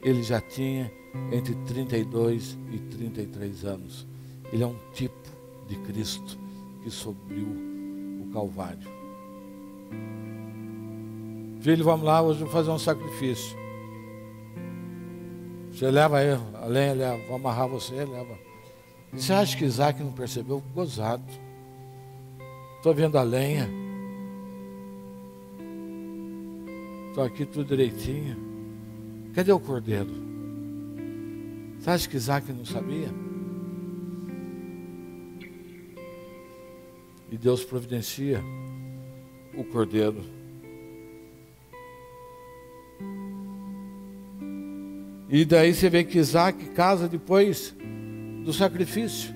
Speaker 1: ele já tinha entre 32 e 33 anos. Ele é um tipo de Cristo que subiu o Calvário. Filho, vamos lá, hoje eu vou fazer um sacrifício. Você leva aí a lenha, leva. Vou amarrar você, leva. E você acha que Isaac não percebeu? Gozado. Estou vendo a lenha. Estou aqui tudo direitinho. Cadê o cordeiro? Você acha que Isaac não sabia? E Deus providencia o cordeiro. E daí você vê que Isaac casa depois do sacrifício.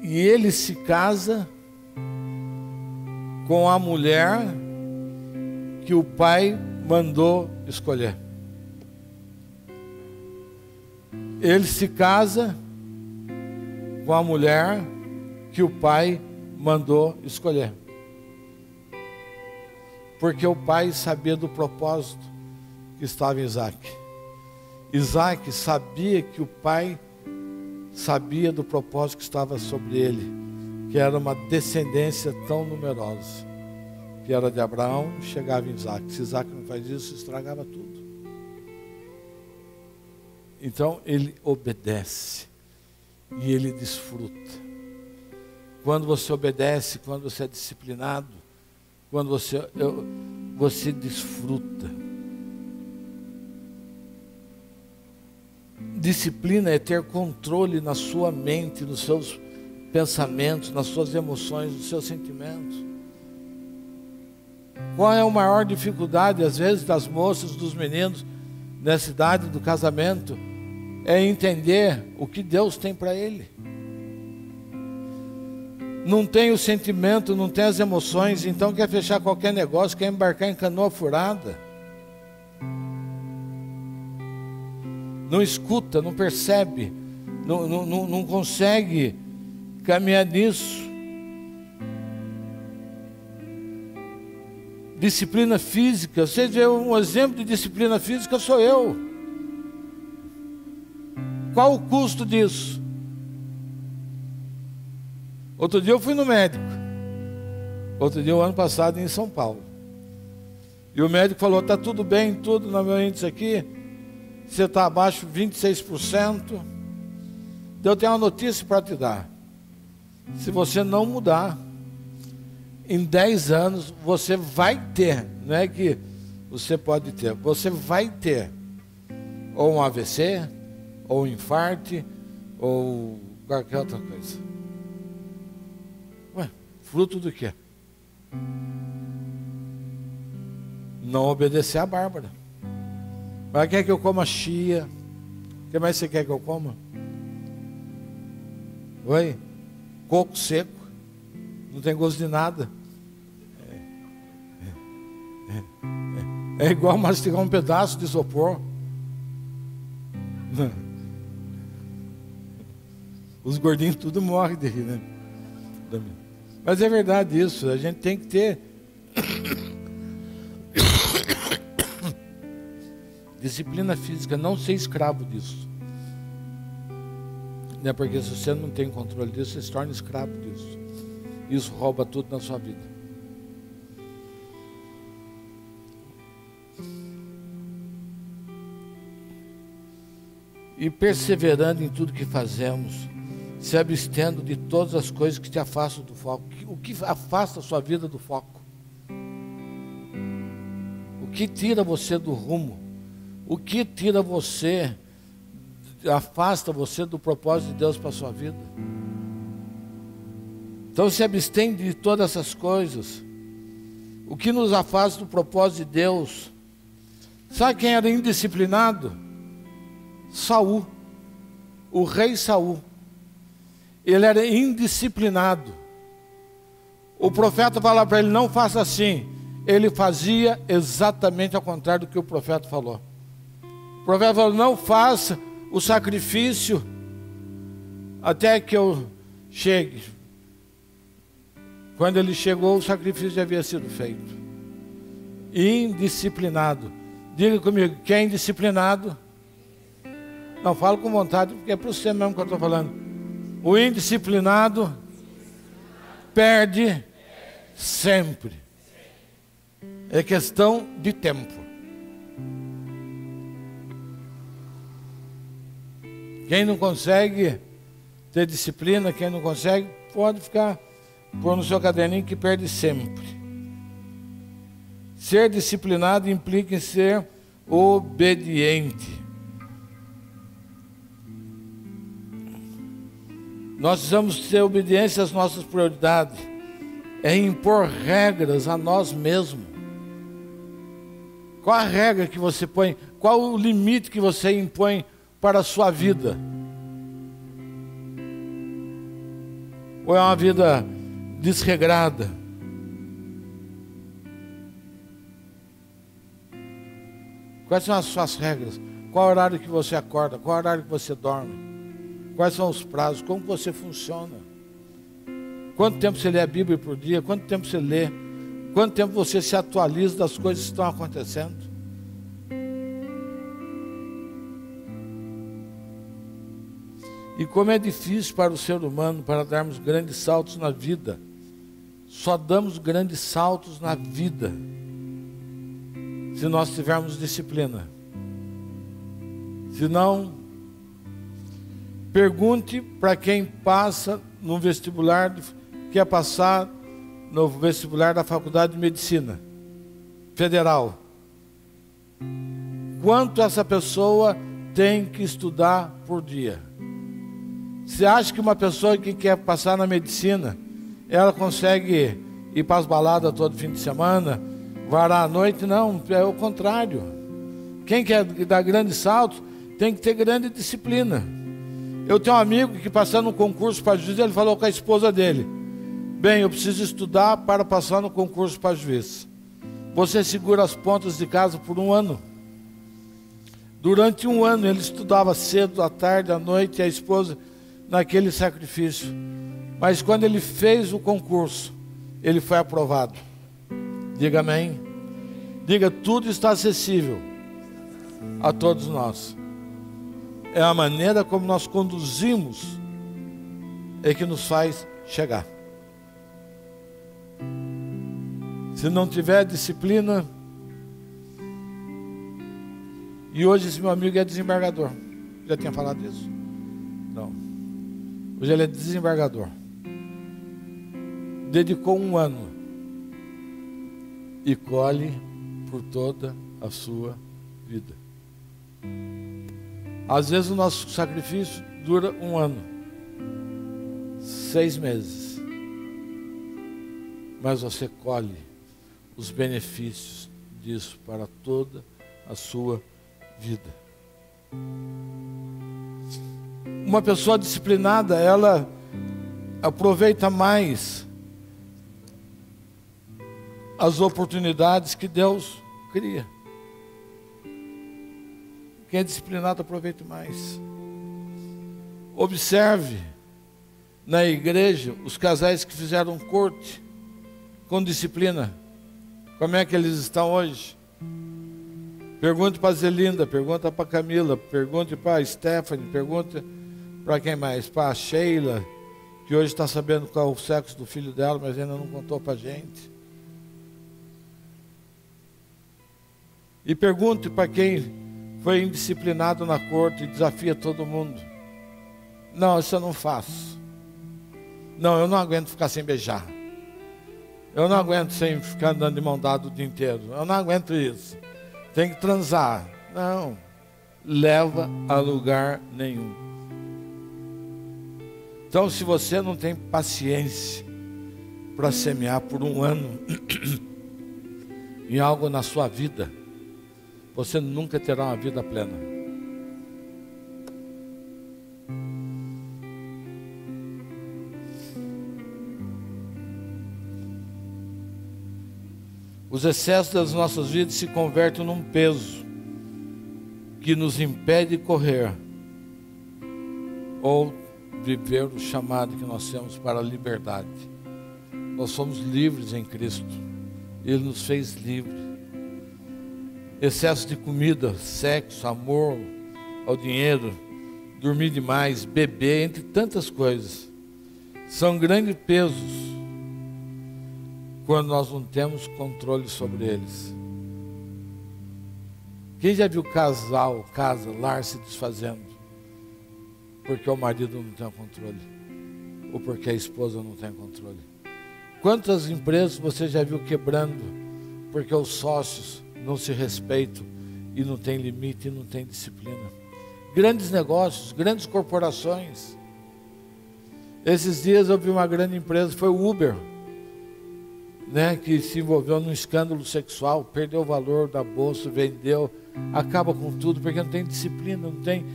Speaker 1: E ele se casa com a mulher que o pai mandou escolher. Ele se casa com a mulher que o pai mandou escolher. Porque o pai sabia do propósito que estava em Isaac. Isaac sabia que o pai sabia do propósito que estava sobre ele, que era uma descendência tão numerosa, que era de Abraão, chegava em Isaac. Se Isaac não faz isso, estragava tudo. Então ele obedece e ele desfruta. Quando você obedece, quando você é disciplinado, quando você desfruta. Disciplina é ter controle na sua mente, nos seus pensamentos, nas suas emoções, nos seus sentimentos. Qual é a maior dificuldade, às vezes, das moças, dos meninos, nessa idade do casamento? É entender o que Deus tem para ele. Não tem o sentimento, não tem as emoções, então quer fechar qualquer negócio, quer embarcar em canoa furada. Não escuta, não percebe, não consegue caminhar nisso. Disciplina física, você vê um exemplo de disciplina física sou eu. Qual o custo disso? Outro dia eu fui no médico. Outro dia, o ano passado, em São Paulo. E o médico falou: está tudo bem, tudo no meu índice aqui. Você está abaixo de 26%. Eu tenho uma notícia para te dar. Se você não mudar, em 10 anos você vai ter, não é que você pode ter, você vai ter ou um AVC, ou um infarte, ou qualquer outra coisa. Ué, fruto do quê? Não obedecer a Bárbara. Mas quer que eu coma chia? O que mais você quer que eu coma? Oi? Coco seco. Não tem gosto de nada. É igual mastigar um pedaço de isopor. Os gordinhos tudo morrem de rir, né? Mas é verdade isso. A gente tem que ter disciplina física, não ser escravo disso. Né? Porque se você não tem controle disso, você se torna escravo disso. Isso rouba tudo na sua vida. E perseverando em tudo que fazemos, se abstendo de todas as coisas que te afastam do foco. O que afasta a sua vida do foco? O que tira você do rumo? O que tira você, afasta você do propósito de Deus para a sua vida? Então se abstém de todas essas coisas. O que nos afasta do propósito de Deus? Sabe quem era indisciplinado? Saul, o rei Saul. Ele era indisciplinado. O profeta falava para ele: não faça assim. Ele fazia exatamente ao contrário do que o profeta falou. O profeta falou: não faça o sacrifício até que eu chegue. Quando ele chegou, o sacrifício já havia sido feito. Indisciplinado. Diga comigo, quem é indisciplinado? Não, falo com vontade, porque é para você mesmo que eu estou falando. O indisciplinado perde sempre. É questão de tempo. Quem não consegue ter disciplina, quem não consegue, pode ficar pôr no seu caderninho que perde sempre. Ser disciplinado implica em ser obediente. Nós precisamos ter obediência às nossas prioridades. É impor regras a nós mesmos. Qual a regra que você põe? Qual o limite que você impõe para a sua vida? Ou é uma vida desregrada? Quais são as suas regras? Qual horário que você acorda? Qual horário que você dorme? Quais são os prazos? Como você funciona? Quanto tempo você lê a Bíblia por dia? Quanto tempo você lê? Quanto tempo você se atualiza das coisas que estão acontecendo? E como é difícil para o ser humano para darmos grandes saltos na vida. Só damos grandes saltos na vida se nós tivermos disciplina. Se não, pergunte para quem passa no vestibular, quer passar no vestibular da Faculdade de Medicina Federal. Quanto essa pessoa tem que estudar por dia? Você acha que uma pessoa que quer passar na medicina, ela consegue ir para as baladas todo fim de semana, varar à noite? Não, é o contrário. Quem quer dar grandes saltos tem que ter grande disciplina. Eu tenho um amigo que, passando um concurso para juiz, ele falou com a esposa dele: bem, eu preciso estudar para passar no concurso para juiz. Você segura as pontas de casa por 1 ano. Durante 1 ano ele estudava cedo, à tarde, à noite, e a esposa naquele sacrifício. Mas quando ele fez o concurso, ele foi aprovado. Diga amém. Diga: tudo está acessível a todos nós. É a maneira como nós conduzimos é que nos faz chegar. Se não tiver disciplina, e hoje esse meu amigo é desembargador. Já tinha falado disso? Não. Hoje ele é desembargador. Dedicou 1 ano e colhe por toda a sua vida. Às vezes o nosso sacrifício dura 1 ano, 6 meses, mas você colhe os benefícios disso para toda a sua vida. Uma pessoa disciplinada, ela aproveita mais as oportunidades que Deus cria. Quem é disciplinado aproveita mais. Observe na igreja os casais que fizeram corte com disciplina. Como é que eles estão hoje? Pergunte para a Zelinda, pergunta para a Camila, pergunte para a Stephanie, pergunte para quem mais? Para a Sheila, que hoje está sabendo qual é o sexo do filho dela, mas ainda não contou para a gente. E pergunte para quem foi indisciplinado na corte e desafia todo mundo. Não, isso eu não faço. Não, eu não aguento ficar sem beijar. Eu não aguento sem ficar andando de mão dada o dia inteiro. Eu não aguento isso. Tem que transar. Não. Leva a lugar nenhum. Então, se você não tem paciência para semear por um ano em algo na sua vida, você nunca terá uma vida plena. Os excessos das nossas vidas se convertem num peso que nos impede de correr ou viver o chamado que nós temos para a liberdade. Nós somos livres em Cristo. Ele nos fez livres. Excesso de comida, sexo, amor ao dinheiro, dormir demais, beber, entre tantas coisas, são grandes pesos quando nós não temos controle sobre eles. Quem já viu lar se desfazendo? Porque o marido não tem controle, ou porque a esposa não tem controle. Quantas empresas você já viu quebrando, porque os sócios não se respeitam, e não tem limite, e não tem disciplina. Grandes negócios, grandes corporações. Esses dias eu vi uma grande empresa, foi o Uber, que se envolveu num escândalo sexual, perdeu o valor da bolsa, vendeu, acaba com tudo, porque não tem disciplina, não tem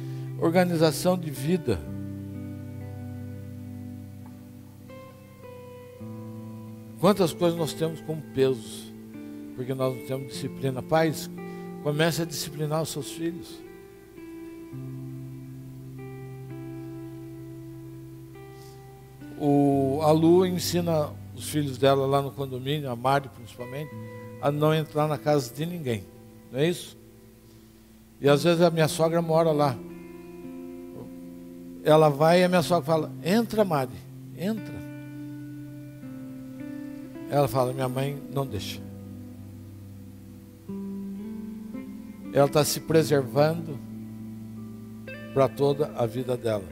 Speaker 1: organização de vida. Quantas coisas nós temos como pesos, porque nós não temos disciplina. Pais, comece a disciplinar os seus filhos. A Lu ensina os filhos dela lá no condomínio, a Mari principalmente, a não entrar na casa de ninguém, não é isso? E às vezes a minha sogra mora lá. Ela vai e a minha sogra fala: entra, Mari, entra. Ela fala: minha mãe não deixa. Ela está se preservando para toda a vida dela,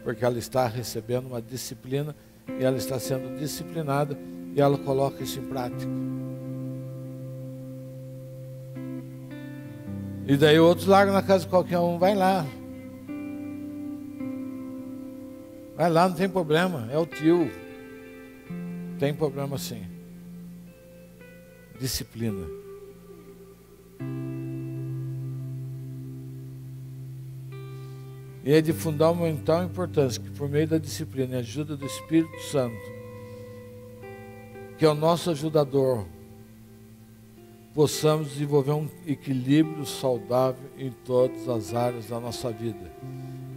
Speaker 1: porque ela está recebendo uma disciplina, e ela está sendo disciplinada, e ela coloca isso em prática. E daí outros largam na casa de qualquer um. Vai lá, não tem problema, é o tio. Tem problema sim. Disciplina. E é de fundamental importância que, por meio da disciplina e ajuda do Espírito Santo, que é o nosso ajudador, possamos desenvolver um equilíbrio saudável em todas as áreas da nossa vida.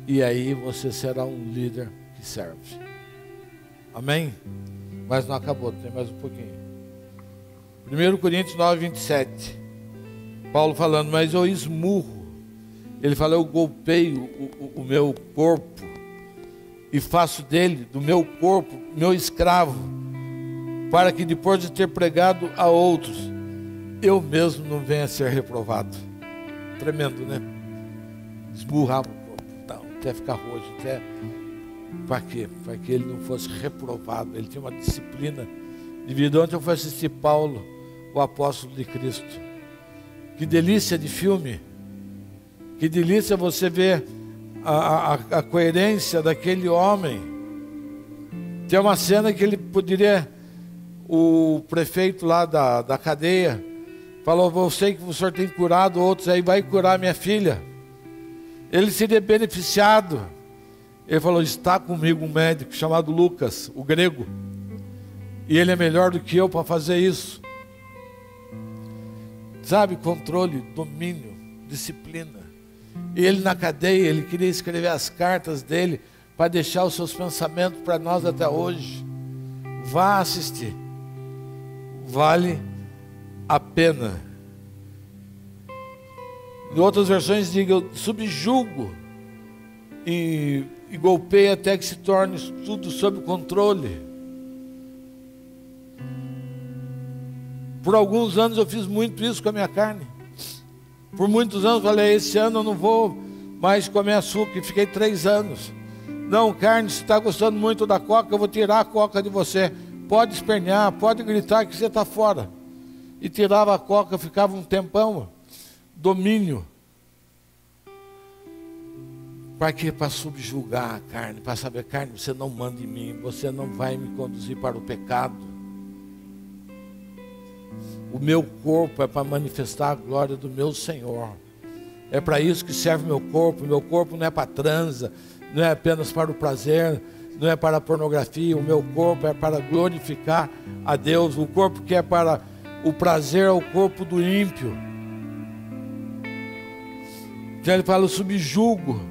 Speaker 1: E aí você será um líder que serve. Amém? Mas não acabou, tem mais um pouquinho. 1 Coríntios 9, 27. Paulo falando: mas eu esmurro. Ele fala: eu golpeio o meu corpo e faço dele, do meu corpo, meu escravo, para que depois de ter pregado a outros, eu mesmo não venha a ser reprovado. Tremendo, né? Esmurrava o corpo, até ficar roxo, até... Para quê? Para que ele não fosse reprovado. Ele tinha uma disciplina de vida. Ontem eu fui assistir Paulo, o apóstolo de Cristo. Que delícia de filme. Que delícia você ver a coerência daquele homem. Tem uma cena que ele poderia... O prefeito lá da cadeia falou: eu sei que o senhor tem curado outros aí, vai curar minha filha. Ele seria beneficiado. Ele falou: está comigo um médico chamado Lucas, o grego, e ele é melhor do que eu para fazer isso. Sabe, controle, domínio, disciplina. E ele na cadeia, ele queria escrever as cartas dele para deixar os seus pensamentos para nós até hoje. Vá assistir, vale a pena. Em outras versões diga: eu subjugo e golpeia até que se torne tudo sob controle. Por alguns anos eu fiz muito isso com a minha carne. Por muitos anos falei: esse ano eu não vou mais comer açúcar, e fiquei 3 anos. Não, carne, se está gostando muito da coca, eu vou tirar a coca de você. Pode espernear, pode gritar que você está fora. E tirava a coca, ficava um tempão. Domínio. Para quê? Para subjugar a carne, para saber, carne, você não manda em mim, você não vai me conduzir para o pecado. O meu corpo é para manifestar a glória do meu Senhor. É para isso que serve meu corpo não é para transa, não é apenas para o prazer, não é para a pornografia, o meu corpo é para glorificar a Deus. O corpo que é para o prazer é o corpo do ímpio. Então ele fala, o subjugo.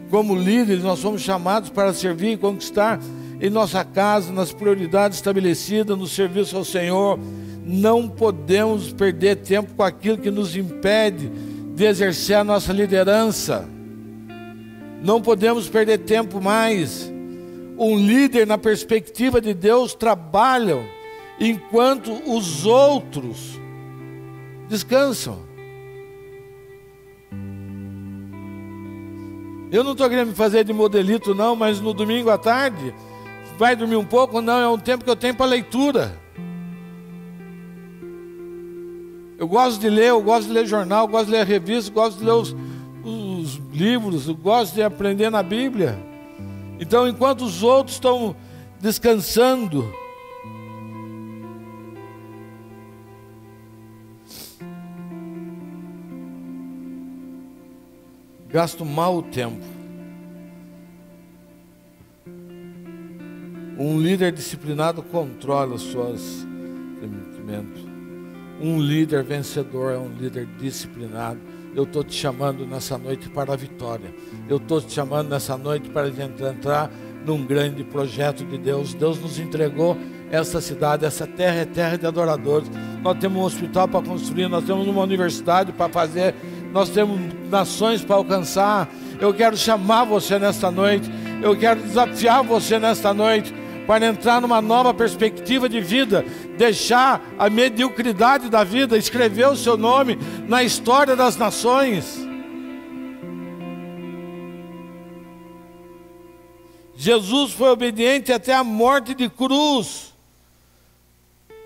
Speaker 1: Como líderes, nós somos chamados para servir e conquistar em nossa casa, nas prioridades estabelecidas, no serviço ao Senhor. Não podemos perder tempo com aquilo que nos impede de exercer a nossa liderança. Não podemos perder tempo mais. Um líder, na perspectiva de Deus, trabalha enquanto os outros descansam. Eu não estou querendo me fazer de modelito não, mas no domingo à tarde, vai dormir um pouco? Não, é um tempo que eu tenho para leitura. Eu gosto de ler jornal, eu gosto de ler revista, eu gosto de ler os livros, eu gosto de aprender na Bíblia. Então, enquanto os outros estão descansando, gasto mal o tempo. Um líder disciplinado controla os seus sentimentos. Um líder vencedor é um líder disciplinado. Eu estou te chamando nessa noite para a vitória. Eu estou te chamando nessa noite para a gente entrar num grande projeto de Deus. Deus nos entregou essa cidade, essa terra é terra de adoradores. Nós temos um hospital para construir, nós temos uma universidade para fazer, nós temos nações para alcançar. Eu quero chamar você nesta noite, eu quero desafiar você nesta noite para entrar numa nova perspectiva de vida, deixar a mediocridade da vida, escrever o seu nome na história das nações. Jesus foi obediente até a morte de cruz.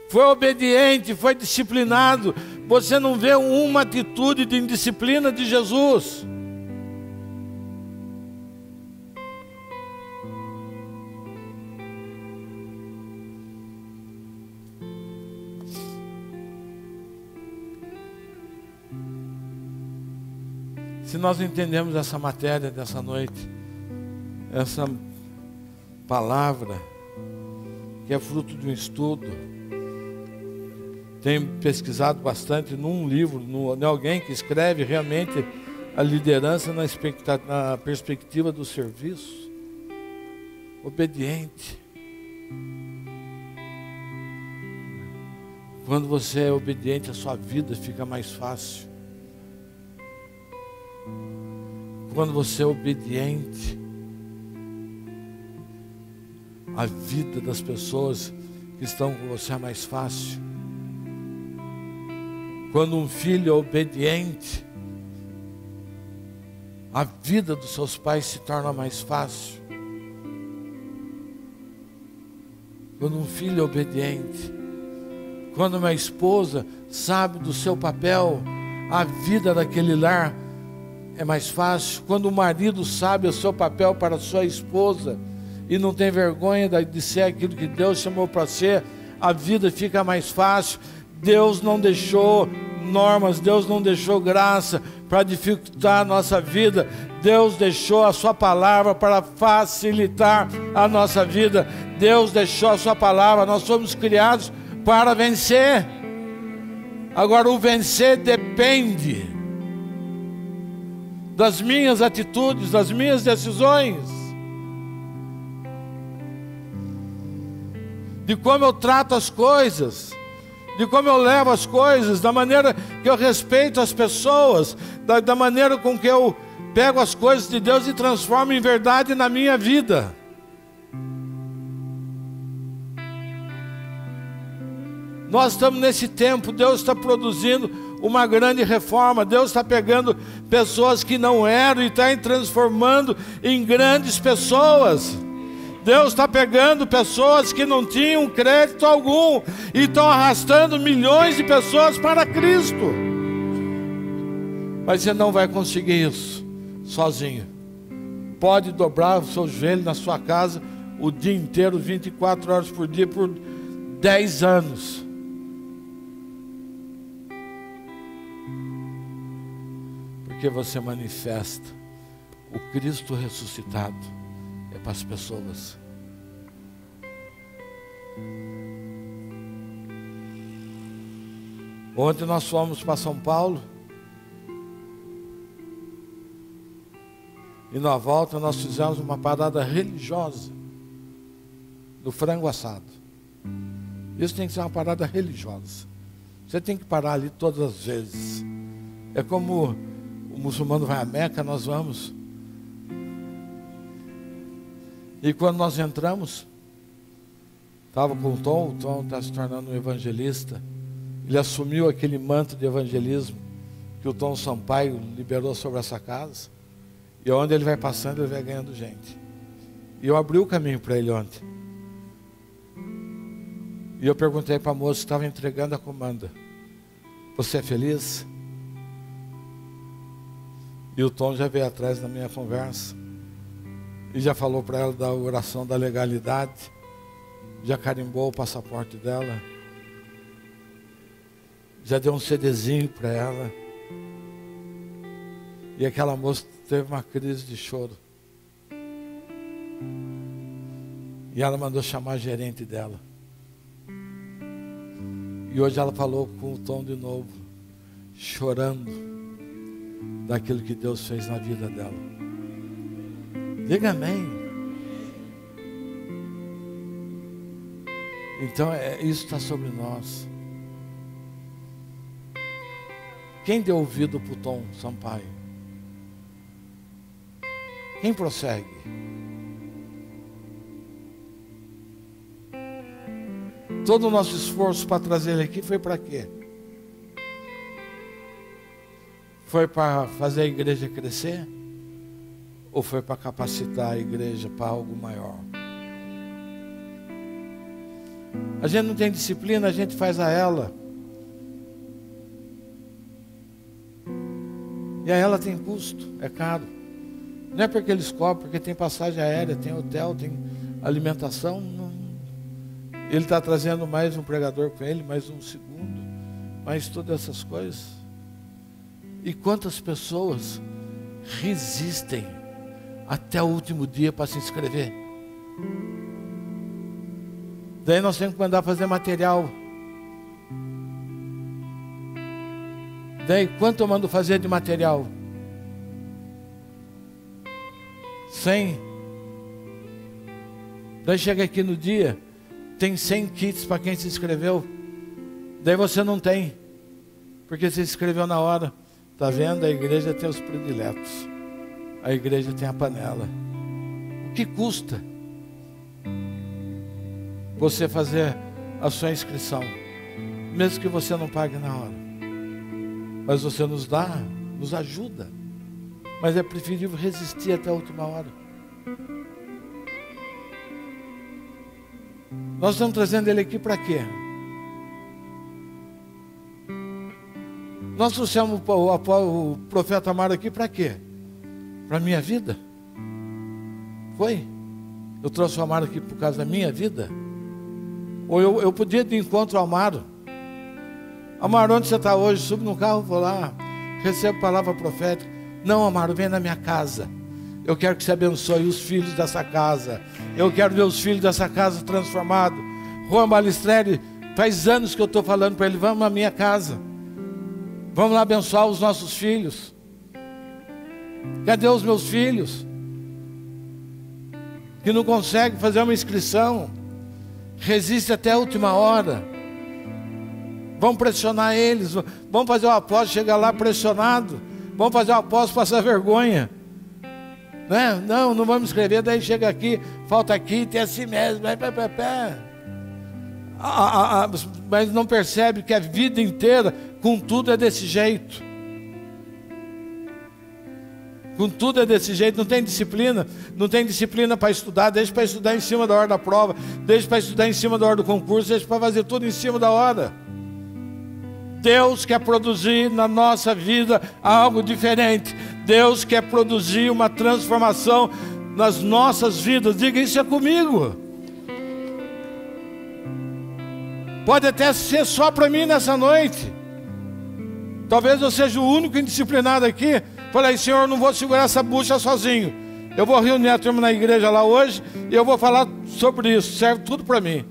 Speaker 1: Foi obediente, foi disciplinado. Você não vê uma atitude de indisciplina de Jesus. Se nós entendemos essa matéria dessa noite, essa palavra, que é fruto de um estudo, tenho pesquisado bastante num livro, de alguém que escreve realmente a liderança na perspectiva do serviço. Obediente. Quando você é obediente, a sua vida fica mais fácil. Quando você é obediente, a vida das pessoas que estão com você é mais fácil. Quando um filho é obediente, a vida dos seus pais se torna mais fácil. Quando um filho é obediente, quando uma esposa sabe do seu papel, a vida daquele lar é mais fácil. Quando o marido sabe o seu papel para a sua esposa e não tem vergonha de ser aquilo que Deus chamou para ser, a vida fica mais fácil. Deus não deixou normas, Deus não deixou graça para dificultar a nossa vida. Deus deixou a sua palavra para facilitar a nossa vida. Deus deixou a sua palavra, nós somos criados para vencer. Agora, o vencer depende das minhas atitudes, das minhas decisões, de como eu trato as coisas, de como eu levo as coisas, da maneira que eu respeito as pessoas, da maneira com que eu pego as coisas de Deus e transformo em verdade na minha vida. Nós estamos nesse tempo, Deus está produzindo uma grande reforma. Deus está pegando pessoas que não eram e está transformando em grandes pessoas. Deus está pegando pessoas que não tinham crédito algum e estão arrastando milhões de pessoas para Cristo. Mas você não vai conseguir isso sozinho. Pode dobrar o seu joelho na sua casa o dia inteiro, 24 horas por dia, por 10 anos. Porque você manifesta o Cristo ressuscitado. É para as pessoas. Ontem nós fomos para São Paulo. E na volta nós fizemos uma parada religiosa do frango assado. Isso tem que ser uma parada religiosa. Você tem que parar ali todas as vezes. É como o muçulmano vai a Meca, nós vamos. E quando nós entramos, estava com o Tom está se tornando um evangelista. Ele assumiu aquele manto de evangelismo que o Tom Sampaio liberou sobre essa casa. E onde ele vai passando, ele vai ganhando gente. E eu abri o caminho para ele ontem. E eu perguntei para a moça que estava entregando a comanda: você é feliz? E o Tom já veio atrás da minha conversa. E já falou para ela da oração da legalidade. Já carimbou o passaporte dela. Já deu um CDzinho para ela. E aquela moça teve uma crise de choro. E ela mandou chamar a gerente dela. E hoje ela falou com o Tom de novo, chorando daquilo que Deus fez na vida dela. Diga amém. Então isso está sobre nós. Quem deu ouvido para o Tom Sampaio? Quem prossegue? Todo o nosso esforço para trazer ele aqui foi para quê? Foi para fazer a igreja crescer? Ou foi para capacitar a igreja para algo maior? A gente não tem disciplina, a gente faz a ela. E a ela tem custo, é caro. Não é porque eles cobram, porque tem passagem aérea, tem hotel, tem alimentação. Não. Ele está trazendo mais um pregador com ele, mais um segundo, mais todas essas coisas. E quantas pessoas resistem até o último dia para se inscrever? Daí nós temos que mandar fazer material. Daí quanto eu mando fazer de material? 100. Daí chega aqui no dia, tem 100 kits para quem se inscreveu. Daí você não tem, porque você se inscreveu na hora. Está vendo? A igreja tem os prediletos. A igreja tem a panela. O que custa você fazer a sua inscrição? Mesmo que você não pague na hora. Mas você nos dá, nos ajuda. Mas é preferível resistir até a última hora. Nós estamos trazendo ele aqui para quê? Nós trouxemos o profeta Amaro aqui para quê? Para a minha vida? Foi? Eu trouxe o Amaro aqui por causa da minha vida? Ou eu podia ir de encontro ao Amaro? Amaro, onde você está hoje? Subo no carro, vou lá, recebo palavra profética. Não, Amaro, vem na minha casa. Eu quero que você abençoe os filhos dessa casa. Eu quero ver os filhos dessa casa transformados. Juan Balistreri, faz anos que eu estou falando para ele, vamos na minha casa. Vamos lá abençoar os nossos filhos. Cadê os meus filhos? Que não conseguem fazer uma inscrição. Resiste até a última hora. Vamos pressionar eles. Vamos fazer o apóstolo chegar lá pressionado. Vamos fazer o apóstolo passar vergonha. Né? Não vamos escrever. Daí chega aqui, falta aqui, tem assim mesmo. Mas não percebe que a vida inteira, com tudo é desse jeito. Com tudo é desse jeito, não tem disciplina. Não tem disciplina para estudar, deixa para estudar em cima da hora da prova, deixa para estudar em cima da hora do concurso, deixa para fazer tudo em cima da hora. Deus quer produzir na nossa vida algo diferente. Deus quer produzir uma transformação nas nossas vidas. Diga, isso é comigo. Pode até ser só para mim nessa noite. Talvez eu seja o único indisciplinado aqui. Falei, Senhor, não vou segurar essa bucha sozinho. Eu vou reunir a turma na igreja lá hoje e eu vou falar sobre isso. Serve tudo para mim.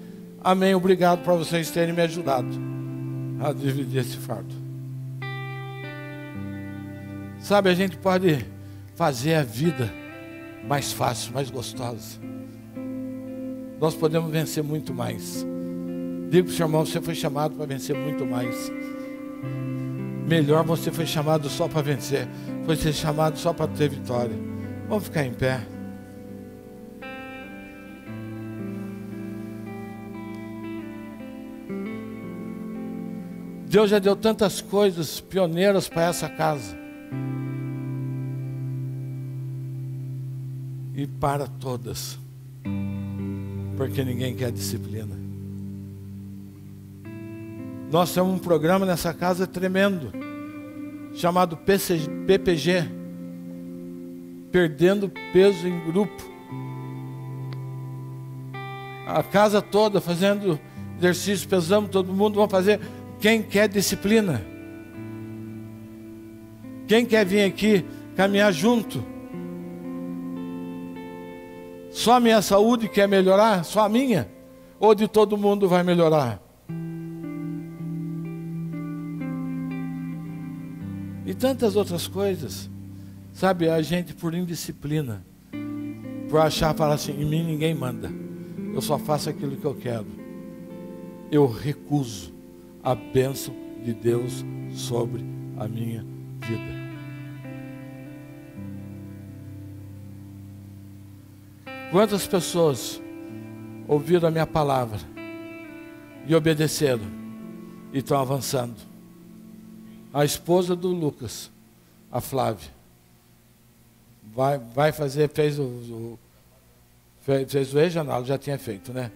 Speaker 1: Amém. Obrigado por vocês terem me ajudado a dividir esse fardo. Sabe, a gente pode fazer a vida mais fácil, mais gostosa. Nós podemos vencer muito mais. Digo para o seu irmão, você foi chamado para vencer muito mais. Melhor você foi chamado só para vencer. Foi ser chamado só para ter vitória. Vamos ficar em pé. Deus já deu tantas coisas pioneiras para essa casa. E para todas. Porque ninguém quer disciplina. Nós temos um programa nessa casa tremendo, chamado PPG, Perdendo Peso em Grupo. A casa toda fazendo exercício, pesamos, todo mundo vai fazer. Quem quer disciplina? Quem quer vir aqui caminhar junto? Só a minha saúde quer melhorar? Só a minha? Ou de todo mundo vai melhorar? E tantas outras coisas. Sabe, a gente por indisciplina, por achar, falar assim, em mim ninguém manda. Eu só faço aquilo que eu quero. Eu recuso a bênção de Deus sobre a minha vida. Quantas pessoas ouviram a minha palavra e obedeceram e estão avançando? A esposa do Lucas, a Flávia, vai fazer, fez o regional, já tinha feito, né?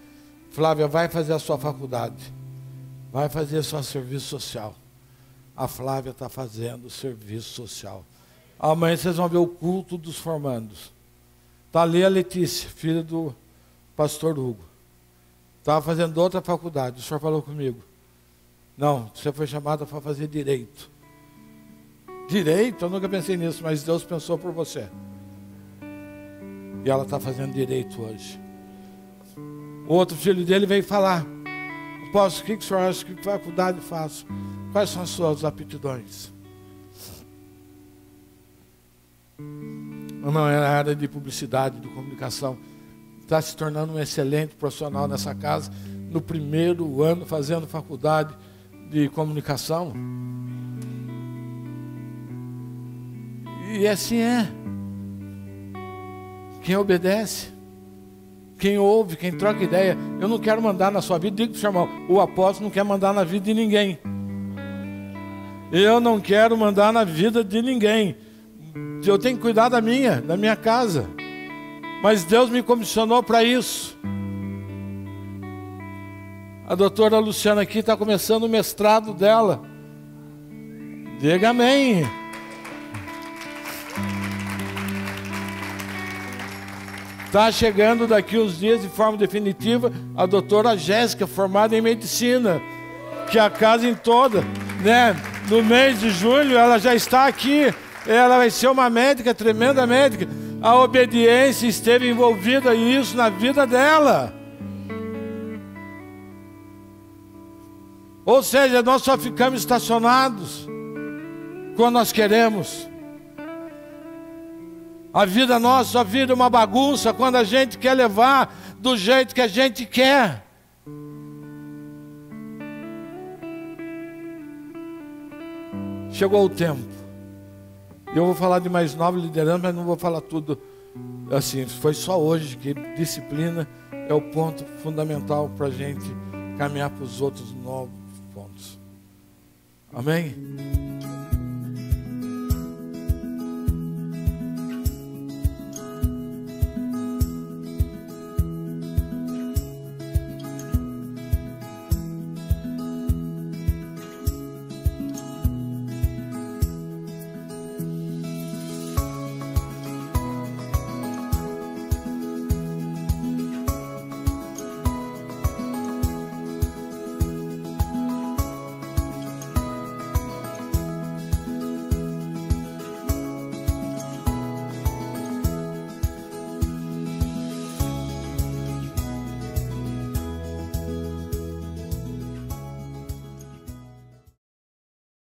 Speaker 1: Flávia vai fazer a sua faculdade, vai fazer o seu serviço social. A Flávia está fazendo o serviço social. Amanhã vocês vão ver o culto dos formandos. Está ali a Letícia, filha do pastor Hugo. Estava fazendo outra faculdade, o senhor falou comigo. Não, você foi chamada para fazer direito. Direito? Eu nunca pensei nisso, mas Deus pensou por você. E ela está fazendo direito hoje. O outro filho dele veio falar. Apóstolo, o que o senhor acha? Que faculdade faço? Quais são as suas aptidões? Não, é a área de publicidade, de comunicação. Está se tornando um excelente profissional nessa casa. No primeiro ano fazendo faculdade de comunicação. E assim é. Quem obedece, quem ouve, quem troca ideia. Eu não quero mandar na sua vida. Digo para o seu irmão, o apóstolo não quer mandar na vida de ninguém. Eu não quero mandar na vida de ninguém. Eu tenho que cuidar da minha casa. Mas Deus me comissionou para isso. A doutora Luciana aqui está começando o mestrado dela. Diga amém. Está chegando daqui uns dias de forma definitiva a doutora Jéssica, formada em medicina. Que a casa em toda, né? No mês de julho ela já está aqui. Ela vai ser uma médica, tremenda médica. A obediência esteve envolvida nisso na vida dela. Ou seja, nós só ficamos estacionados quando nós queremos. A vida nossa só vira uma bagunça quando a gente quer levar do jeito que a gente quer. Chegou o tempo. Eu vou falar de mais nova liderança, mas não vou falar tudo assim. Foi só hoje que disciplina é o ponto fundamental para a gente caminhar para os outros 9 pontos. Amém?